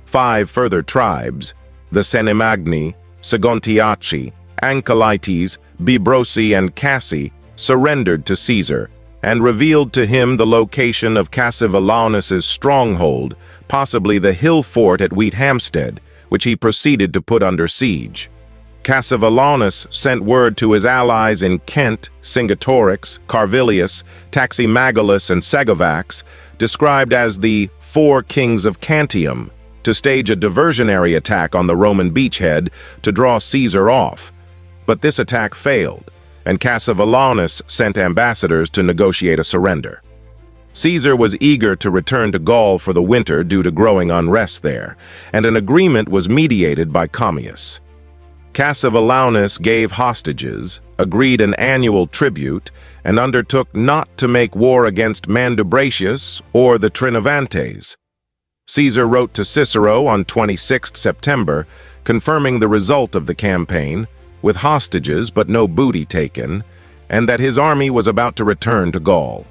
5 further tribes, the Cenemagni, Segontiaci, Anchalites, Bibrosi, and Cassi, surrendered to Caesar and revealed to him the location of Cassivellaunus's stronghold, possibly the hill fort at Wheathampstead, which he proceeded to put under siege. Cassivellaunus sent word to his allies in Kent, Cingetorix, Carvilius, Taximagalus, and Segovax, described as the 4 kings of Cantium to stage a diversionary attack on the Roman beachhead to draw Caesar off. But this attack failed, and Cassivellaunus sent ambassadors to negotiate a surrender. Caesar was eager to return to Gaul for the winter due to growing unrest there, and an agreement was mediated by Commius. Cassivellaunus gave hostages, agreed an annual tribute, and undertook not to make war against Mandubratius or the Trinovantes. Caesar wrote to Cicero on 26 September, confirming the result of the campaign, with hostages but no booty taken, and that his army was about to return to Gaul.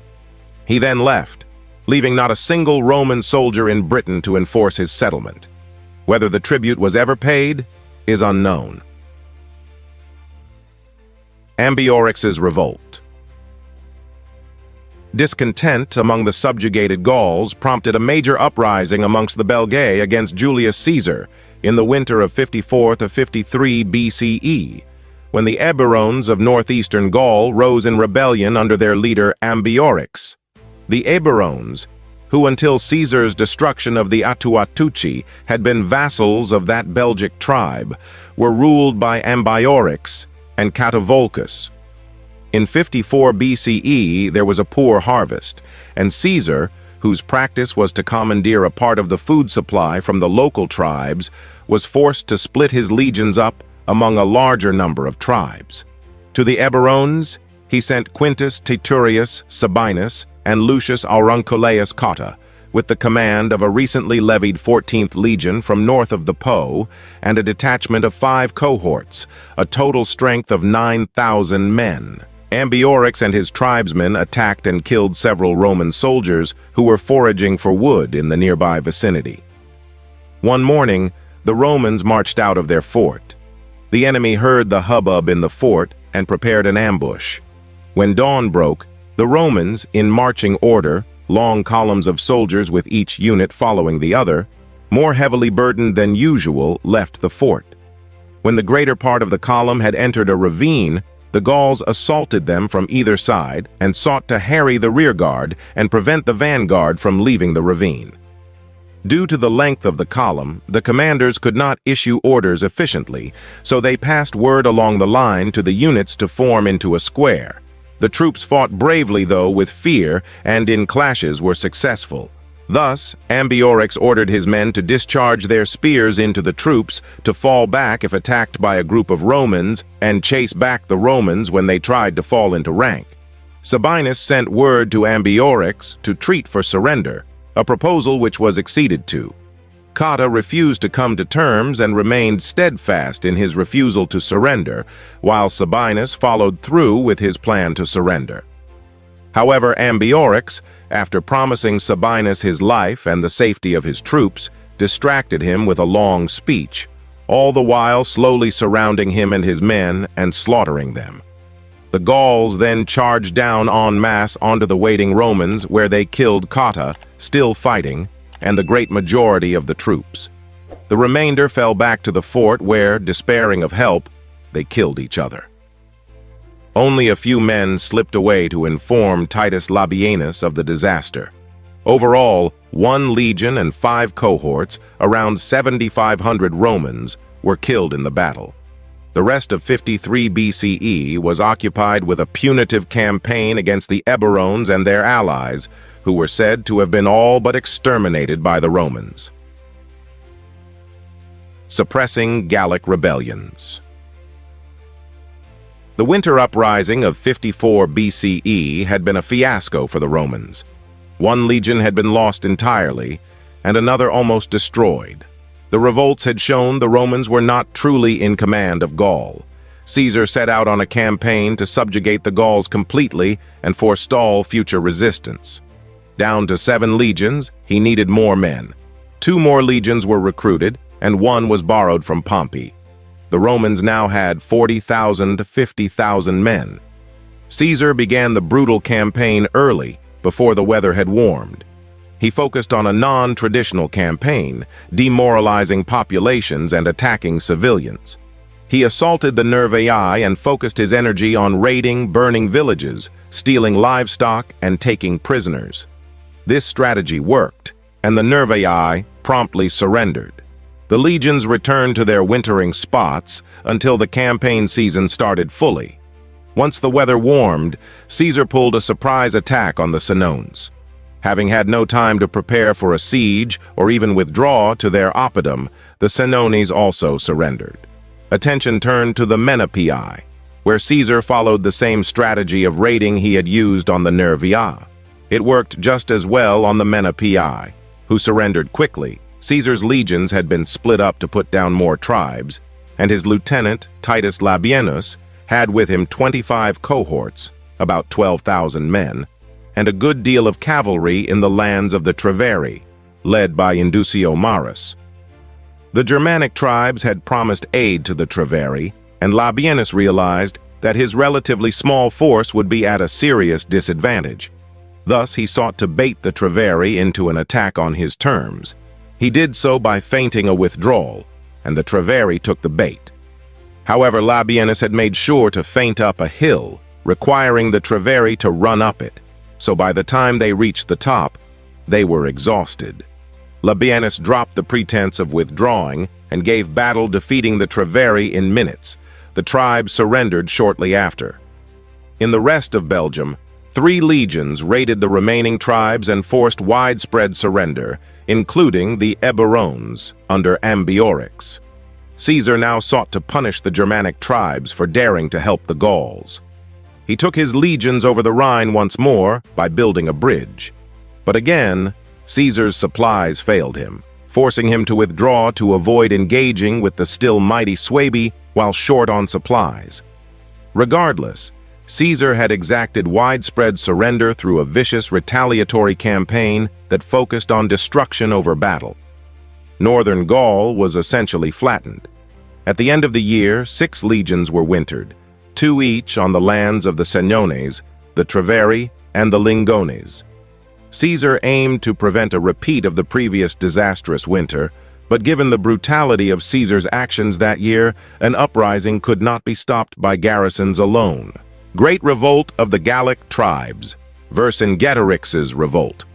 He then left, leaving not a single Roman soldier in Britain to enforce his settlement. Whether the tribute was ever paid is unknown. Ambiorix's revolt. Discontent among the subjugated Gauls prompted a major uprising amongst the Belgae against Julius Caesar in the winter of 54 to 53 BCE, when the Eburones of northeastern Gaul rose in rebellion under their leader Ambiorix. The Eburones, who until Caesar's destruction of the Atuatuci had been vassals of that Belgic tribe, were ruled by Ambiorix and Catuvolcus. In 54 BCE, there was a poor harvest, and Caesar, whose practice was to commandeer a part of the food supply from the local tribes, was forced to split his legions up among a larger number of tribes. To the Eburones, he sent Quintus Titurius Sabinus and Lucius Aurunculeius Cotta, with the command of a recently levied 14th Legion from north of the Po, and a detachment of 5 cohorts, a total strength of 9,000 men. Ambiorix and his tribesmen attacked and killed several Roman soldiers who were foraging for wood in the nearby vicinity. One morning, the Romans marched out of their fort. The enemy heard the hubbub in the fort and prepared an ambush. When dawn broke, the Romans, in marching order, long columns of soldiers with each unit following the other, more heavily burdened than usual, left the fort. When the greater part of the column had entered a ravine, the Gauls assaulted them from either side and sought to harry the rearguard and prevent the vanguard from leaving the ravine. Due to the length of the column, the commanders could not issue orders efficiently, so they passed word along the line to the units to form into a square. The troops fought bravely, though, with fear, and in clashes were successful. Thus, Ambiorix ordered his men to discharge their spears into the troops, to fall back if attacked by a group of Romans, and chase back the Romans when they tried to fall into rank. Sabinus sent word to Ambiorix to treat for surrender, a proposal which was acceded to. Cotta refused to come to terms and remained steadfast in his refusal to surrender, while Sabinus followed through with his plan to surrender. However, Ambiorix, after promising Sabinus his life and the safety of his troops, distracted him with a long speech, all the while slowly surrounding him and his men and slaughtering them. The Gauls then charged down en masse onto the waiting Romans, where they killed Cotta, still fighting, and the great majority of the troops. The remainder fell back to the fort where, despairing of help, they killed each other. Only a few men slipped away to inform Titus Labienus of the disaster. Overall, 1 legion and 5 cohorts, around 7,500 Romans, were killed in the battle. The rest of 53 BCE was occupied with a punitive campaign against the Eburones and their allies, who were said to have been all but exterminated by the Romans. Suppressing Gallic rebellions. The winter uprising of 54 BCE had been a fiasco for the Romans. 1 legion had been lost entirely, and another almost destroyed. The revolts had shown the Romans were not truly in command of Gaul. Caesar set out on a campaign to subjugate the Gauls completely and forestall future resistance. Down to 7 legions, he needed more men. 2 more legions were recruited, and 1 was borrowed from Pompey. The Romans now had 40,000 to 50,000 men. Caesar began the brutal campaign early, before the weather had warmed. He focused on a non-traditional campaign, demoralizing populations and attacking civilians. He assaulted the Nervaii and focused his energy on raiding, burning villages, stealing livestock, and taking prisoners. This strategy worked, and the Nervaii promptly surrendered. The legions returned to their wintering spots until the campaign season started fully. Once the weather warmed, Caesar pulled a surprise attack on the Senones. Having had no time to prepare for a siege or even withdraw to their oppidum, the Senones also surrendered. Attention turned to the Menapii, where Caesar followed the same strategy of raiding he had used on the Nervii. It worked just as well on the Menapii, who surrendered quickly. Caesar's legions had been split up to put down more tribes, and his lieutenant, Titus Labienus, had with him 25 cohorts, about 12,000 men, and a good deal of cavalry in the lands of the Treveri, led by Inducio Marus. The Germanic tribes had promised aid to the Treveri, and Labienus realized that his relatively small force would be at a serious disadvantage. Thus, he sought to bait the Treveri into an attack on his terms. He did so by feinting a withdrawal, and the Treveri took the bait. However, Labienus had made sure to feint up a hill, requiring the Treveri to run up it, so by the time they reached the top, they were exhausted. Labienus dropped the pretense of withdrawing and gave battle, defeating the Treveri in minutes. The tribe surrendered shortly after. In the rest of Belgium, 3 legions raided the remaining tribes and forced widespread surrender, including the Eburones under Ambiorix. Caesar now sought to punish the Germanic tribes for daring to help the Gauls. He took his legions over the Rhine once more by building a bridge. But again, Caesar's supplies failed him, forcing him to withdraw to avoid engaging with the still mighty Suebi while short on supplies. Regardless, Caesar had exacted widespread surrender through a vicious retaliatory campaign that focused on destruction over battle. Northern Gaul was essentially flattened. At the end of the year, 6 legions were wintered, 2 each on the lands of the Senones, the Treveri, and the Lingones. Caesar aimed to prevent a repeat of the previous disastrous winter, but given the brutality of Caesar's actions that year, an uprising could not be stopped by garrisons alone. Great Revolt of the Gallic Tribes, Vercingetorix's Revolt.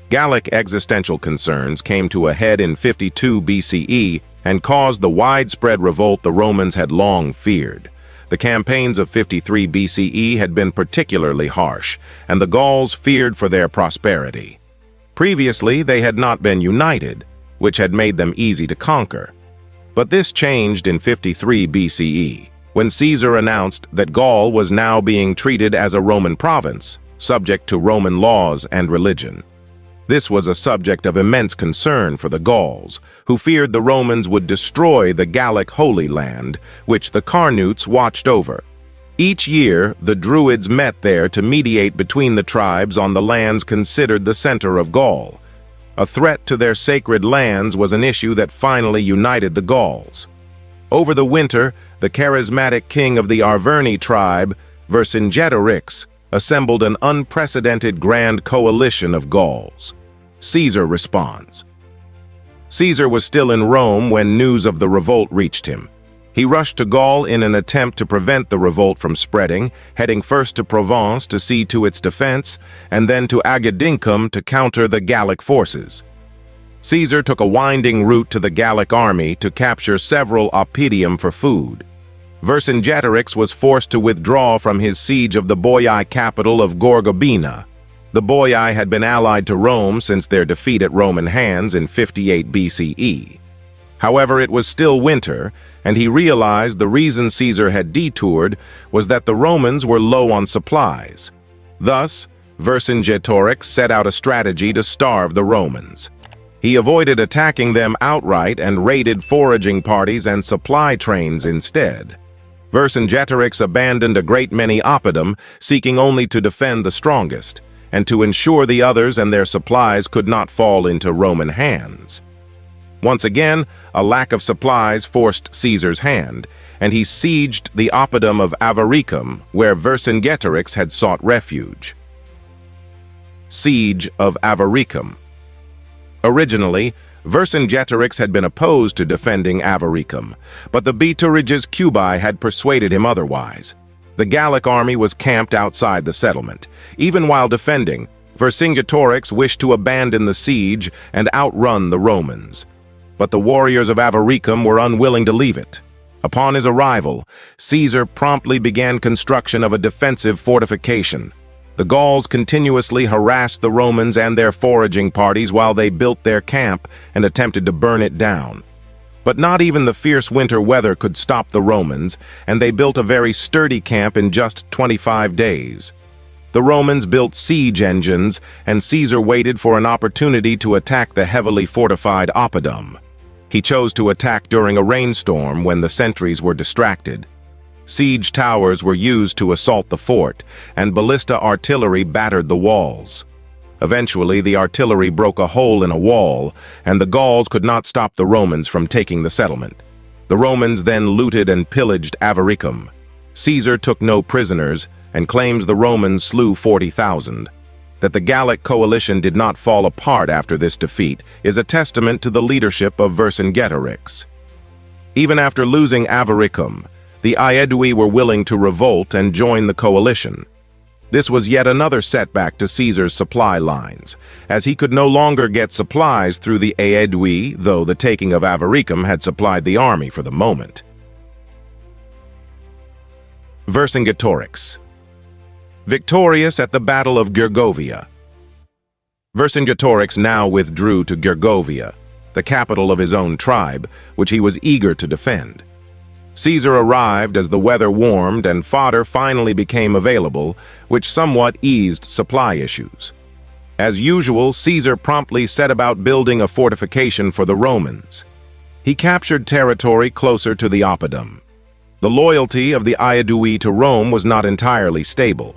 Gallic existential concerns came to a head in 52 BCE and caused the widespread revolt the Romans had long feared. The campaigns of 53 BCE had been particularly harsh, and the Gauls feared for their prosperity. Previously, they had not been united, which had made them easy to conquer. But this changed in 53 BCE, when Caesar announced that Gaul was now being treated as a Roman province, subject to Roman laws and religion. This was a subject of immense concern for the Gauls, who feared the Romans would destroy the Gallic Holy Land, which the Carnutes watched over. Each year, the Druids met there to mediate between the tribes on the lands considered the center of Gaul. A threat to their sacred lands was an issue that finally united the Gauls. Over the winter, the charismatic king of the Arverni tribe, Vercingetorix, assembled an unprecedented grand coalition of Gauls. Caesar responds. Caesar was still in Rome when news of the revolt reached him. He rushed to Gaul in an attempt to prevent the revolt from spreading, heading first to Provence to see to its defense, and then to Agedincum to counter the Gallic forces. Caesar took a winding route to the Gallic army to capture several oppidum for food. Vercingetorix was forced to withdraw from his siege of the Boii capital of Gorgobina. The Boii had been allied to Rome since their defeat at Roman hands in 58 BCE. However, it was still winter, and he realized the reason Caesar had detoured was that the Romans were low on supplies. Thus, Vercingetorix set out a strategy to starve the Romans. He avoided attacking them outright and raided foraging parties and supply trains instead. Vercingetorix abandoned a great many oppidum, seeking only to defend the strongest, and to ensure the others and their supplies could not fall into Roman hands. Once again, a lack of supplies forced Caesar's hand, and he sieged the oppidum of Avaricum, where Vercingetorix had sought refuge. Siege of Avaricum. Originally, Vercingetorix had been opposed to defending Avaricum, but the Bituriges Cubae had persuaded him otherwise. The Gallic army was camped outside the settlement. Even while defending, Vercingetorix wished to abandon the siege and outrun the Romans, but the warriors of Avaricum were unwilling to leave it. Upon his arrival, Caesar promptly began construction of a defensive fortification. The Gauls continuously harassed the Romans and their foraging parties while they built their camp and attempted to burn it down. But not even the fierce winter weather could stop the Romans, and they built a very sturdy camp in just 25 days. The Romans built siege engines, and Caesar waited for an opportunity to attack the heavily fortified Oppidum. He chose to attack during a rainstorm when the sentries were distracted. Siege towers were used to assault the fort, and ballista artillery battered the walls. Eventually, the artillery broke a hole in a wall, and the Gauls could not stop the Romans from taking the settlement. The Romans then looted and pillaged Avaricum. Caesar took no prisoners and claims the Romans slew 40,000. That the Gallic coalition did not fall apart after this defeat is a testament to the leadership of Vercingetorix. Even after losing Avaricum, the Aedui were willing to revolt and join the coalition. This was yet another setback to Caesar's supply lines, as he could no longer get supplies through the Aedui, though the taking of Avaricum had supplied the army for the moment. Vercingetorix. Victorious at the Battle of Gergovia. Vercingetorix now withdrew to Gergovia, the capital of his own tribe, which he was eager to defend. Caesar arrived as the weather warmed and fodder finally became available, which somewhat eased supply issues. As usual, Caesar promptly set about building a fortification for the Romans. He captured territory closer to the Oppidum. The loyalty of the Aedui to Rome was not entirely stable.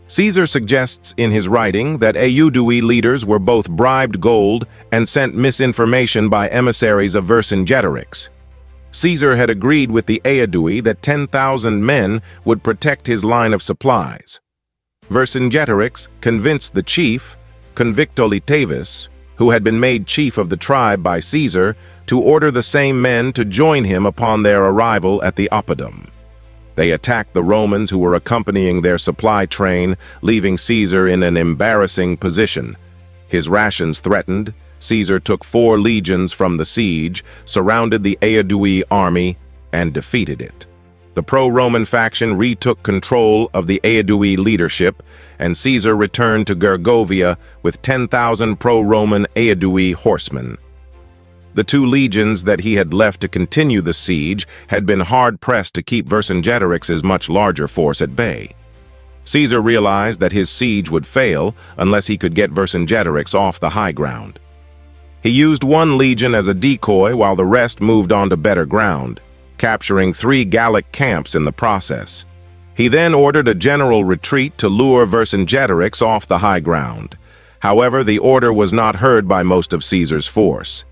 Caesar suggests in his writing that Aedui leaders were both bribed gold and sent misinformation by emissaries of Vercingetorix. Caesar had agreed with the Aedui that 10,000 men would protect his line of supplies. Vercingetorix convinced the chief, Convictolitavis, who had been made chief of the tribe by Caesar, to order the same men to join him upon their arrival at the Oppidum. They attacked the Romans who were accompanying their supply train, leaving Caesar in an embarrassing position. His rations threatened, Caesar took 4 legions from the siege, surrounded the Aedui army, and defeated it. The pro-Roman faction retook control of the Aedui leadership, and Caesar returned to Gergovia with 10,000 pro-Roman Aedui horsemen. The 2 legions that he had left to continue the siege had been hard-pressed to keep Vercingetorix's much larger force at bay. Caesar realized that his siege would fail unless he could get Vercingetorix off the high ground. He used 1 legion as a decoy while the rest moved on to better ground, capturing 3 Gallic camps in the process. He then ordered a general retreat to lure Vercingetorix off the high ground. However, the order was not heard by most of Caesar's force.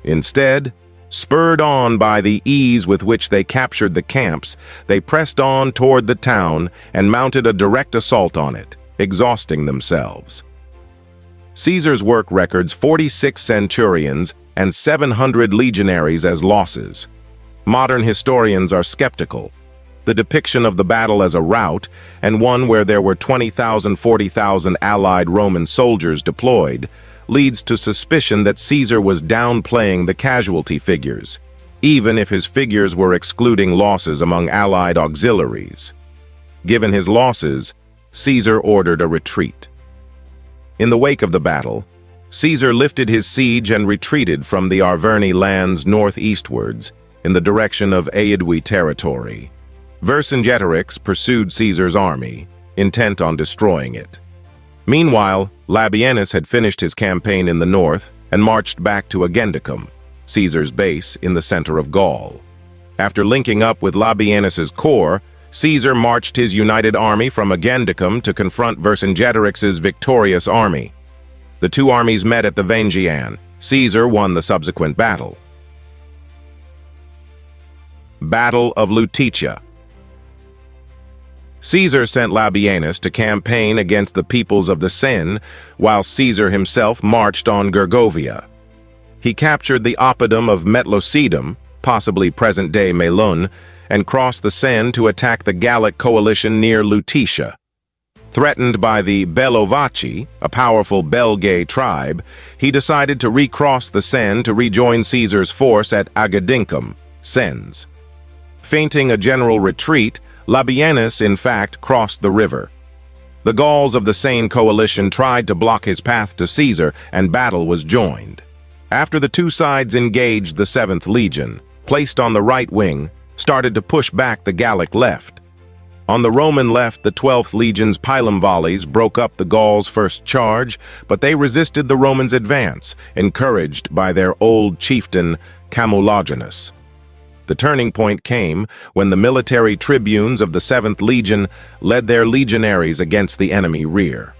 Instead, spurred on by the ease with which they captured the camps, they pressed on toward the town and mounted a direct assault on it, exhausting themselves. Caesar's work records 46 centurions and 700 legionaries as losses. Modern historians are skeptical. The depiction of the battle as a rout, and one where there were 20,000–40,000 allied Roman soldiers deployed, leads to suspicion that Caesar was downplaying the casualty figures, even if his figures were excluding losses among allied auxiliaries. Given his losses, Caesar ordered a retreat. In the wake of the battle, Caesar lifted his siege and retreated from the Arverni lands northeastwards in the direction of Aedui territory. Vercingetorix pursued Caesar's army, intent on destroying it. Meanwhile, Labienus had finished his campaign in the north and marched back to Agendicum, Caesar's base in the center of Gaul. After linking up with Labienus's corps, Caesar marched his united army from Agendicum to confront Vercingetorix's victorious army. The 2 armies met at the Vengian. Caesar won the subsequent battle. Battle of Lutetia. Caesar sent Labienus to campaign against the peoples of the Seine, while Caesar himself marched on Gergovia. He captured the Oppidum of Metlosedum, possibly present-day Melun, and crossed the Seine to attack the Gallic coalition near Lutetia. Threatened by the Bellovaci, a powerful Belgae tribe, he decided to recross the Seine to rejoin Caesar's force at Agedincum, Sens. Feinting a general retreat, Labienus in fact crossed the river. The Gauls of the Seine coalition tried to block his path to Caesar, and battle was joined. After the two sides engaged, the 7th Legion, placed on the right wing, started to push back the Gallic left. On the Roman left, the 12th Legion's pilum volleys broke up the Gauls' first charge, but they resisted the Romans' advance, encouraged by their old chieftain Camulogenus. The turning point came when the military tribunes of the 7th Legion led their legionaries against the enemy rear.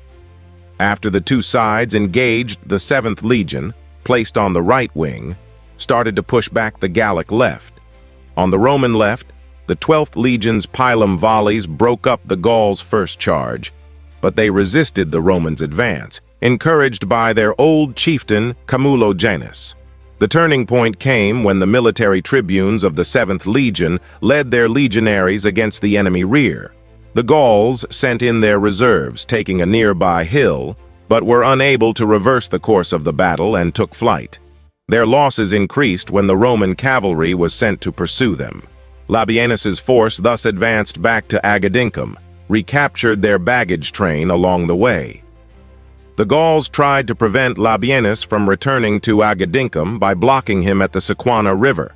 After the two sides engaged, the 7th Legion, placed on the right wing, started to push back the Gallic left. On the Roman left, the 12th Legion's pilum volleys broke up the Gauls' first charge, but they resisted the Romans' advance, encouraged by their old chieftain Camulogenus. The turning point came when the military tribunes of the 7th Legion led their legionaries against the enemy rear. The Gauls sent in their reserves, taking a nearby hill, but were unable to reverse the course of the battle and took flight. Their losses increased when the Roman cavalry was sent to pursue them. Labienus's force thus advanced back to Agedincum, recaptured their baggage train along the way. The Gauls tried to prevent Labienus from returning to Agedincum by blocking him at the Sequana River.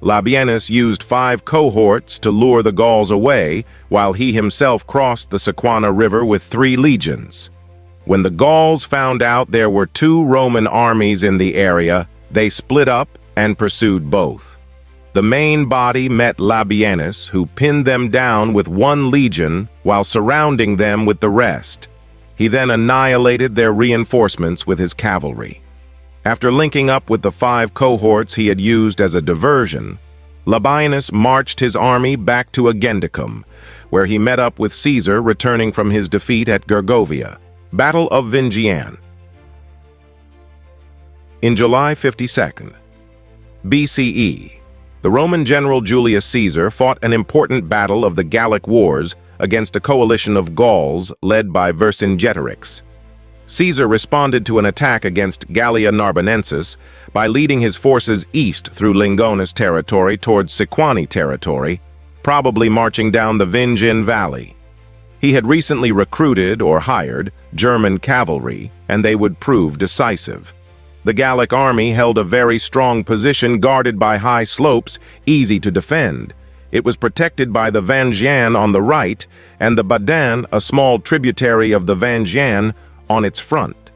Labienus used 5 cohorts to lure the Gauls away, while he himself crossed the Sequana River with 3 legions. When the Gauls found out there were 2 Roman armies in the area, they split up and pursued both. The main body met Labienus, who pinned them down with 1 legion while surrounding them with the rest. He then annihilated their reinforcements with his cavalry. After linking up with the 5 cohorts he had used as a diversion, Labienus marched his army back to Agendicum, where he met up with Caesar returning from his defeat at Gergovia. Battle of Vingian. In July 52nd BCE, the Roman general Julius Caesar fought an important battle of the Gallic Wars against a coalition of Gauls led by Vercingetorix. Caesar responded to an attack against Gallia Narbonensis by leading his forces east through Lingonus territory towards Sequani territory, probably marching down the Vingin Valley. He had recently recruited or hired German cavalry, and they would prove decisive. The Gallic army held a very strong position guarded by high slopes, easy to defend. It was protected by the Vangin on the right and the Badan, a small tributary of the Vangin, on its front.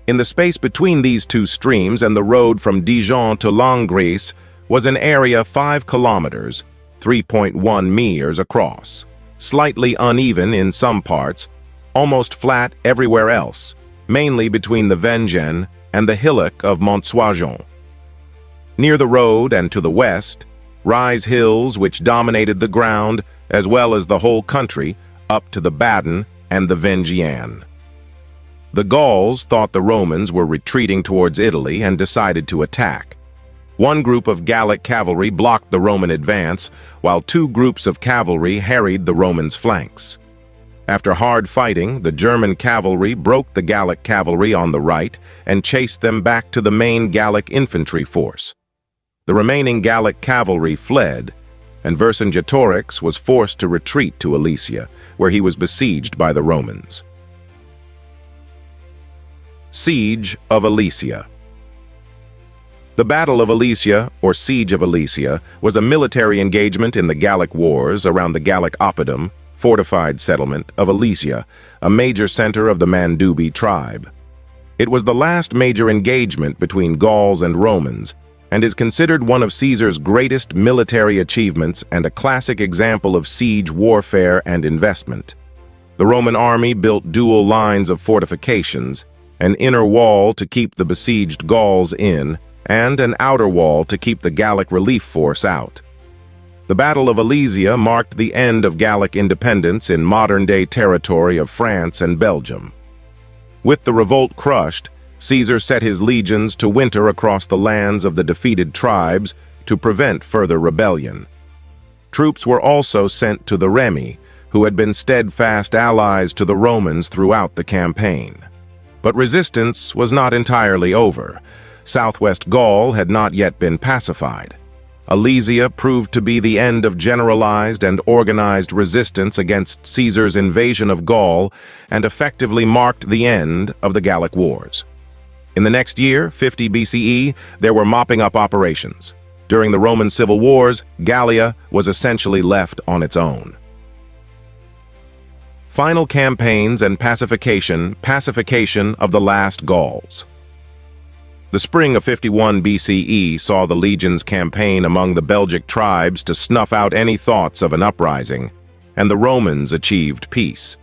In the space between these two streams and the road from Dijon to Langres was an area 5 kilometers, 3.1 meters across, slightly uneven in some parts, almost flat everywhere else, mainly between the Vangin and the hillock of Montsoigeon. Near the road and to the west, rise hills which dominated the ground as well as the whole country up to the Baden and the Venghian. The Gauls thought the Romans were retreating towards Italy and decided to attack. One group of Gallic cavalry blocked the Roman advance, while 2 groups of cavalry harried the Romans' flanks. After hard fighting, the German cavalry broke the Gallic cavalry on the right and chased them back to the main Gallic infantry force. The remaining Gallic cavalry fled, and Vercingetorix was forced to retreat to Alesia, where he was besieged by the Romans. Siege of Alesia. The Battle of Alesia, or Siege of Alesia, was a military engagement in the Gallic Wars around the Gallic Oppidum, fortified settlement of Alesia, a major center of the Mandubi tribe. It was the last major engagement between Gauls and Romans, and is considered one of Caesar's greatest military achievements and a classic example of siege warfare and investment. The Roman army built dual lines of fortifications, an inner wall to keep the besieged Gauls in, and an outer wall to keep the Gallic relief force out. The Battle of Alesia marked the end of Gallic independence in modern-day territory of France and Belgium. With the revolt crushed, Caesar set his legions to winter across the lands of the defeated tribes to prevent further rebellion. Troops were also sent to the Remi, who had been steadfast allies to the Romans throughout the campaign. But resistance was not entirely over. Southwest Gaul had not yet been pacified. Alesia proved to be the end of generalized and organized resistance against Caesar's invasion of Gaul and effectively marked the end of the Gallic Wars. In the next year, 50 BCE, there were mopping up operations. During the Roman civil wars, Gallia was essentially left on its own. Final campaigns and pacification of the last Gauls. The spring of 51 BCE saw the legions campaign among the Belgic tribes to snuff out any thoughts of an uprising, and the Romans achieved peace.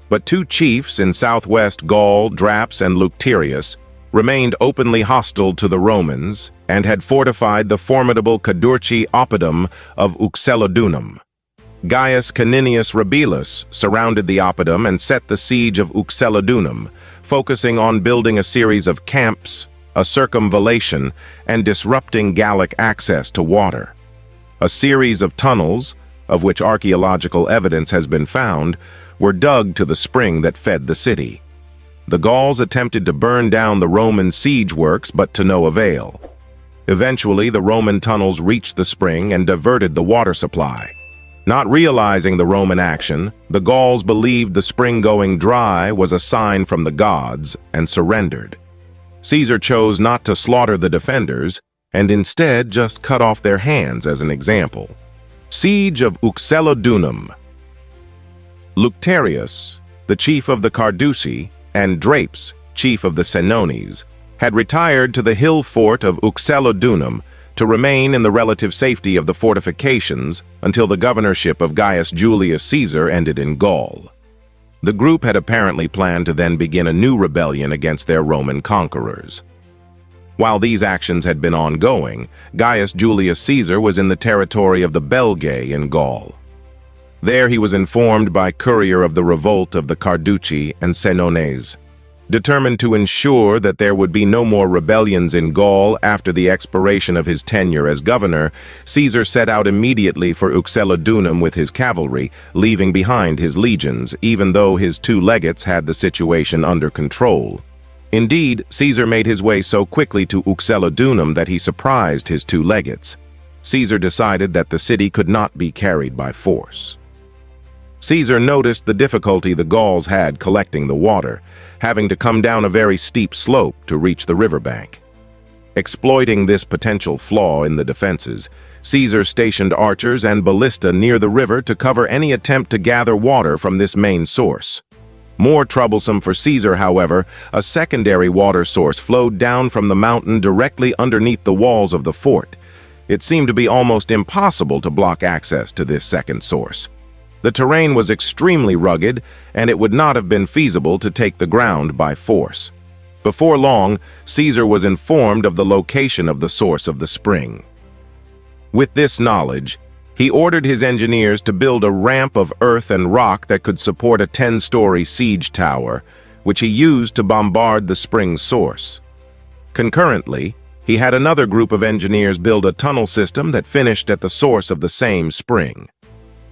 But two chiefs in southwest Gaul, Draps and Lucterius, remained openly hostile to the Romans and had fortified the formidable Cadurci oppidum of Uxellodunum. Gaius Caninius Rebilus surrounded the oppidum and set the siege of Uxellodunum, focusing on building a series of camps, a circumvallation, and disrupting Gallic access to water. A series of tunnels, of which archaeological evidence has been found, were dug to the spring that fed the city. The Gauls attempted to burn down the Roman siege works, but to no avail. Eventually, the Roman tunnels reached the spring and diverted the water supply. Not realizing the Roman action, the Gauls believed the spring going dry was a sign from the gods and surrendered. Caesar chose not to slaughter the defenders and instead just cut off their hands as an example. Siege of Uxellodunum. Lucterius, the chief of the Carduci, and Drapes, chief of the Senones, had retired to the hill fort of Uxellodunum to remain in the relative safety of the fortifications until the governorship of Gaius Julius Caesar ended in Gaul. The group had apparently planned to then begin a new rebellion against their Roman conquerors. While these actions had been ongoing, Gaius Julius Caesar was in the territory of the Belgae in Gaul. There he was informed by courier of the revolt of the Carduci and Senones. Determined to ensure that there would be no more rebellions in Gaul after the expiration of his tenure as governor, Caesar set out immediately for Uxellodunum with his cavalry, leaving behind his legions, even though his two legates had the situation under control. Indeed, Caesar made his way so quickly to Uxellodunum that he surprised his two legates. Caesar decided that the city could not be carried by force. Caesar noticed the difficulty the Gauls had collecting the water, having to come down a very steep slope to reach the riverbank. Exploiting this potential flaw in the defenses, Caesar stationed archers and ballista near the river to cover any attempt to gather water from this main source. More troublesome for Caesar, however, a secondary water source flowed down from the mountain directly underneath the walls of the fort. It seemed to be almost impossible to block access to this second source. The terrain was extremely rugged, and it would not have been feasible to take the ground by force. Before long, Caesar was informed of the location of the source of the spring. With this knowledge, he ordered his engineers to build a ramp of earth and rock that could support a 10-story siege tower, which he used to bombard the spring's source. Concurrently, he had another group of engineers build a tunnel system that finished at the source of the same spring.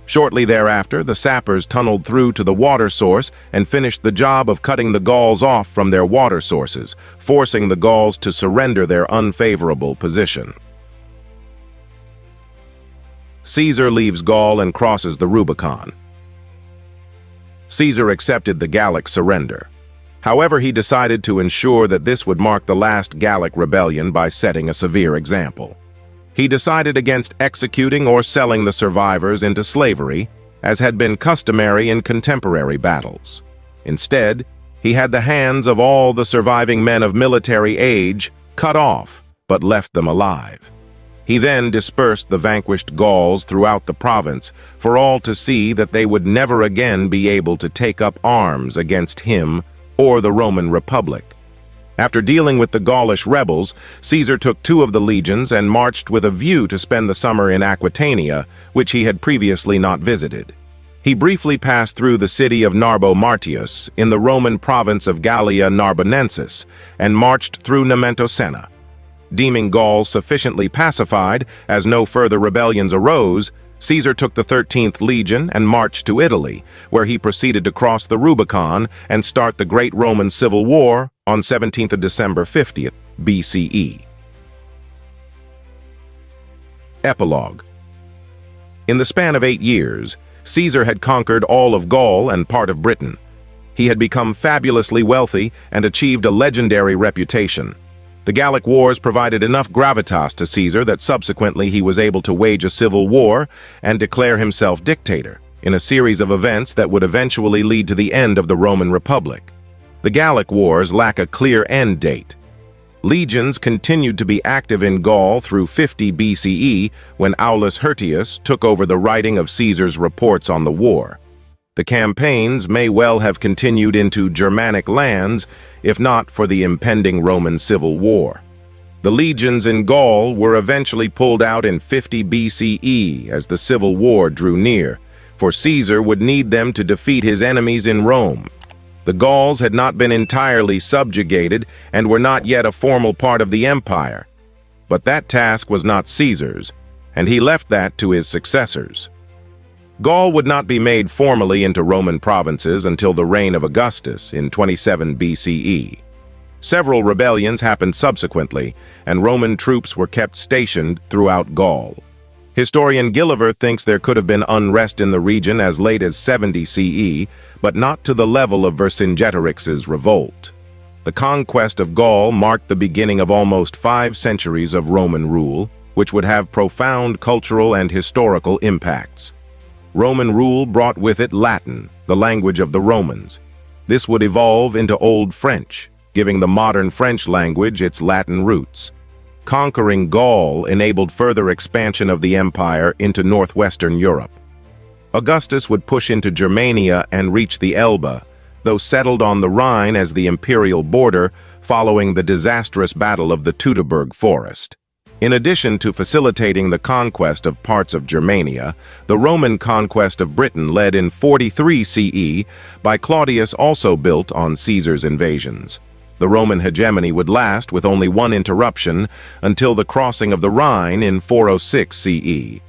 Shortly thereafter, the sappers tunneled through to the water source and finished the job of cutting the Gauls off from their water sources, forcing the Gauls to surrender their unfavorable position. Caesar leaves Gaul and crosses the Rubicon. Caesar accepted the Gallic surrender. However, he decided to ensure that this would mark the last Gallic rebellion by setting a severe example. He decided against executing or selling the survivors into slavery, as had been customary in contemporary battles. Instead, he had the hands of all the surviving men of military age cut off, but left them alive. He then dispersed the vanquished Gauls throughout the province for all to see that they would never again be able to take up arms against him or the Roman Republic. After dealing with the Gaulish rebels, Caesar took 2 of the legions and marched with a view to spend the summer in Aquitania, which he had previously not visited. He briefly passed through the city of Narbo Martius in the Roman province of Gallia Narbonensis and marched through Nomentosena. Deeming Gaul sufficiently pacified, as no further rebellions arose, Caesar took the 13th Legion and marched to Italy, where he proceeded to cross the Rubicon and start the Great Roman Civil War on 17th of December 50th BCE. Epilogue. In the span of 8 years, Caesar had conquered all of Gaul and part of Britain. He had become fabulously wealthy and achieved a legendary reputation. The Gallic Wars provided enough gravitas to Caesar that subsequently he was able to wage a civil war and declare himself dictator, in a series of events that would eventually lead to the end of the Roman Republic. The Gallic Wars lack a clear end date. Legions continued to be active in Gaul through 50 BCE when Aulus Hirtius took over the writing of Caesar's reports on the war. The campaigns may well have continued into Germanic lands, if not for the impending Roman Civil War. The legions in Gaul were eventually pulled out in 50 BCE as the Civil War drew near, for Caesar would need them to defeat his enemies in Rome. The Gauls had not been entirely subjugated and were not yet a formal part of the empire. But that task was not Caesar's, and he left that to his successors. Gaul would not be made formally into Roman provinces until the reign of Augustus in 27 BCE. Several rebellions happened subsequently, and Roman troops were kept stationed throughout Gaul. Historian Gilliver thinks there could have been unrest in the region as late as 70 CE, but not to the level of Vercingetorix's revolt. The conquest of Gaul marked the beginning of almost 5 centuries of Roman rule, which would have profound cultural and historical impacts. Roman rule brought with it Latin, the language of the Romans. This would evolve into Old French, giving the modern French language its Latin roots. Conquering Gaul enabled further expansion of the empire into northwestern Europe. Augustus would push into Germania and reach the Elbe, though settled on the Rhine as the imperial border following the disastrous Battle of the Teutoburg Forest. In addition to facilitating the conquest of parts of Germania, the Roman conquest of Britain led in 43 CE by Claudius also built on Caesar's invasions. The Roman hegemony would last with only one interruption until the crossing of the Rhine in 406 CE.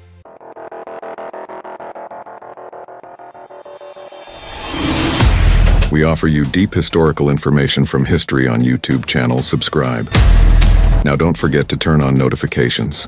We offer you deep historical information from history on YouTube channel. Subscribe. Now don't forget to turn on notifications.